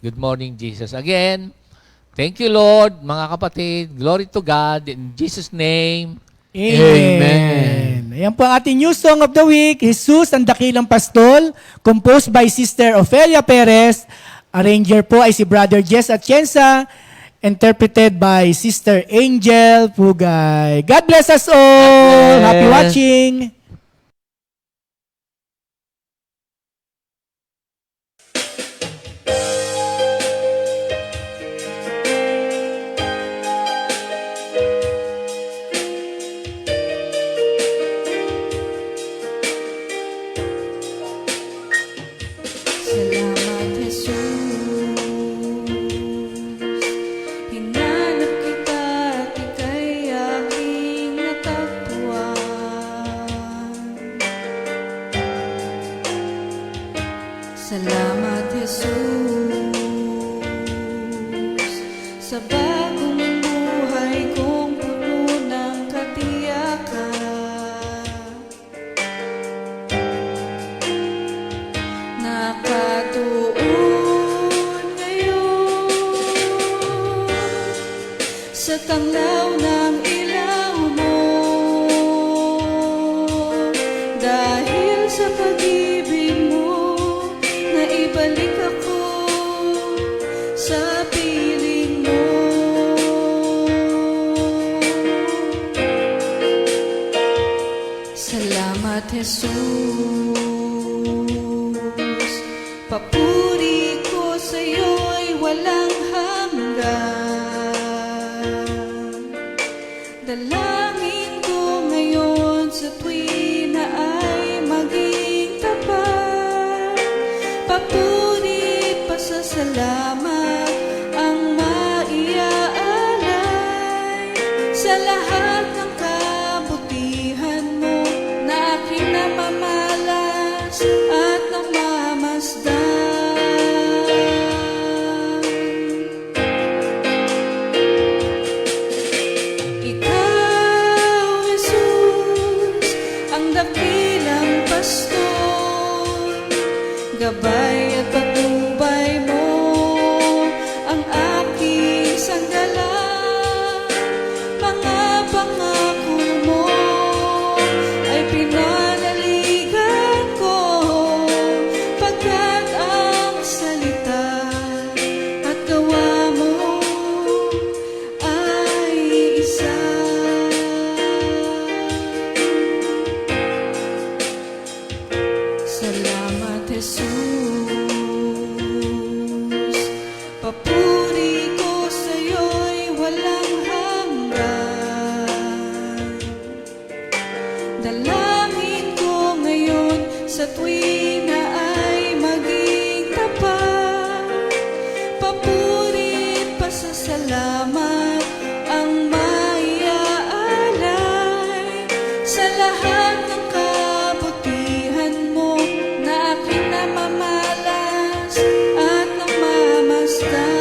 Good Morning Jesus. Again, thank you Lord, mga kapatid. Glory to God in Jesus' name. Amen. Ayan po ang ating new song of the week, Jesus ang Dakilang Pastol, composed by Sister Ofelia Perez. Arranger po ay si Brother Jess Atienza, interpreted by Sister Angel Pugay. God bless us all. Happy watching. Salamat, Jesus. Hinanap kita at ika'y aking natagpuan. Salamat, Jesus, sa bagong buhay kong puno ng katiyakan. sa tanglaw ng ilaw mo. Dahil sa pag-ibig mo, naibalik ako sa piling mo. Salamat, Jesus. Papuri ko sa'yo'y walang hanggan. Dalangin ko ngayon sa tuwi na ay maging tapat. Papuri, pasasalamat ang maiaalay sa lahat ng kabutihan mo na aking namamalas at namamasdan. Ikaw, Jesus, ang dakilang pastor, gabay at patnubay mo ang aking sandalan. Mga pangako mo ay pinanaligan ko, pagkat ang salita at gawa mo ay isa. Salamat, Jesus. Papuri ko sa'yo'y walang hanggan. Dalangin ko ngayon sa tuwi na ay maging tapat. Papuri, pasasalamat ang maiaalay sa lahat ng kabutihan mo na aking namamalas at namamasdan.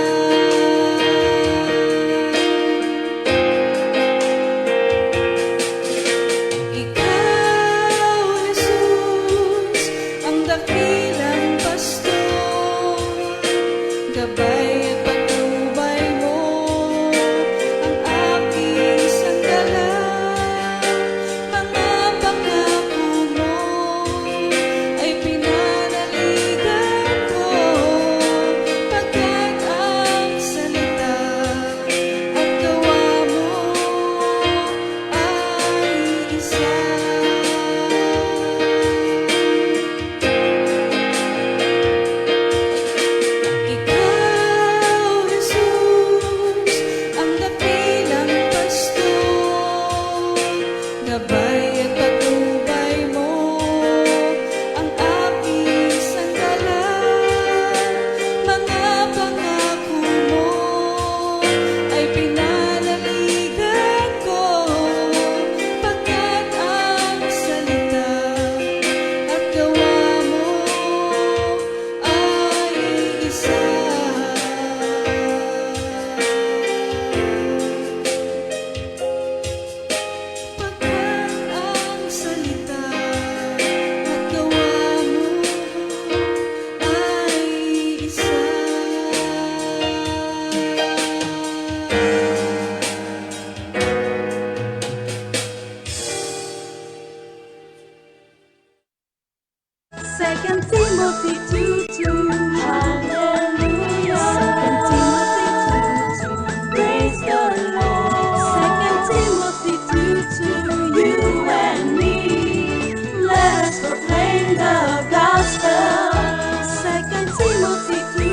Ikaw, Jesus, ang dakilang pastor, gabay at patnubay mo ang aking sandalan. Mga pangako mo ay pinanaligan ko, pagkat ang salita at gawa mo ay isa. Ikaw, Jesus, ang dakilang pastor, gabay at patnubay mo ang aking sandalan. Mga pangako mo ay pinanaligan ko, pagkat ang salita at gawa mo ay isa. Pagkat ang salita at gawa mo ay isa. Second Timothy 2:2. Hallelujah. Second Timothy 2:2. Praise the Lord. Second Timothy 2:2. You and me, let us proclaim the gospel. Second Timothy 2:2.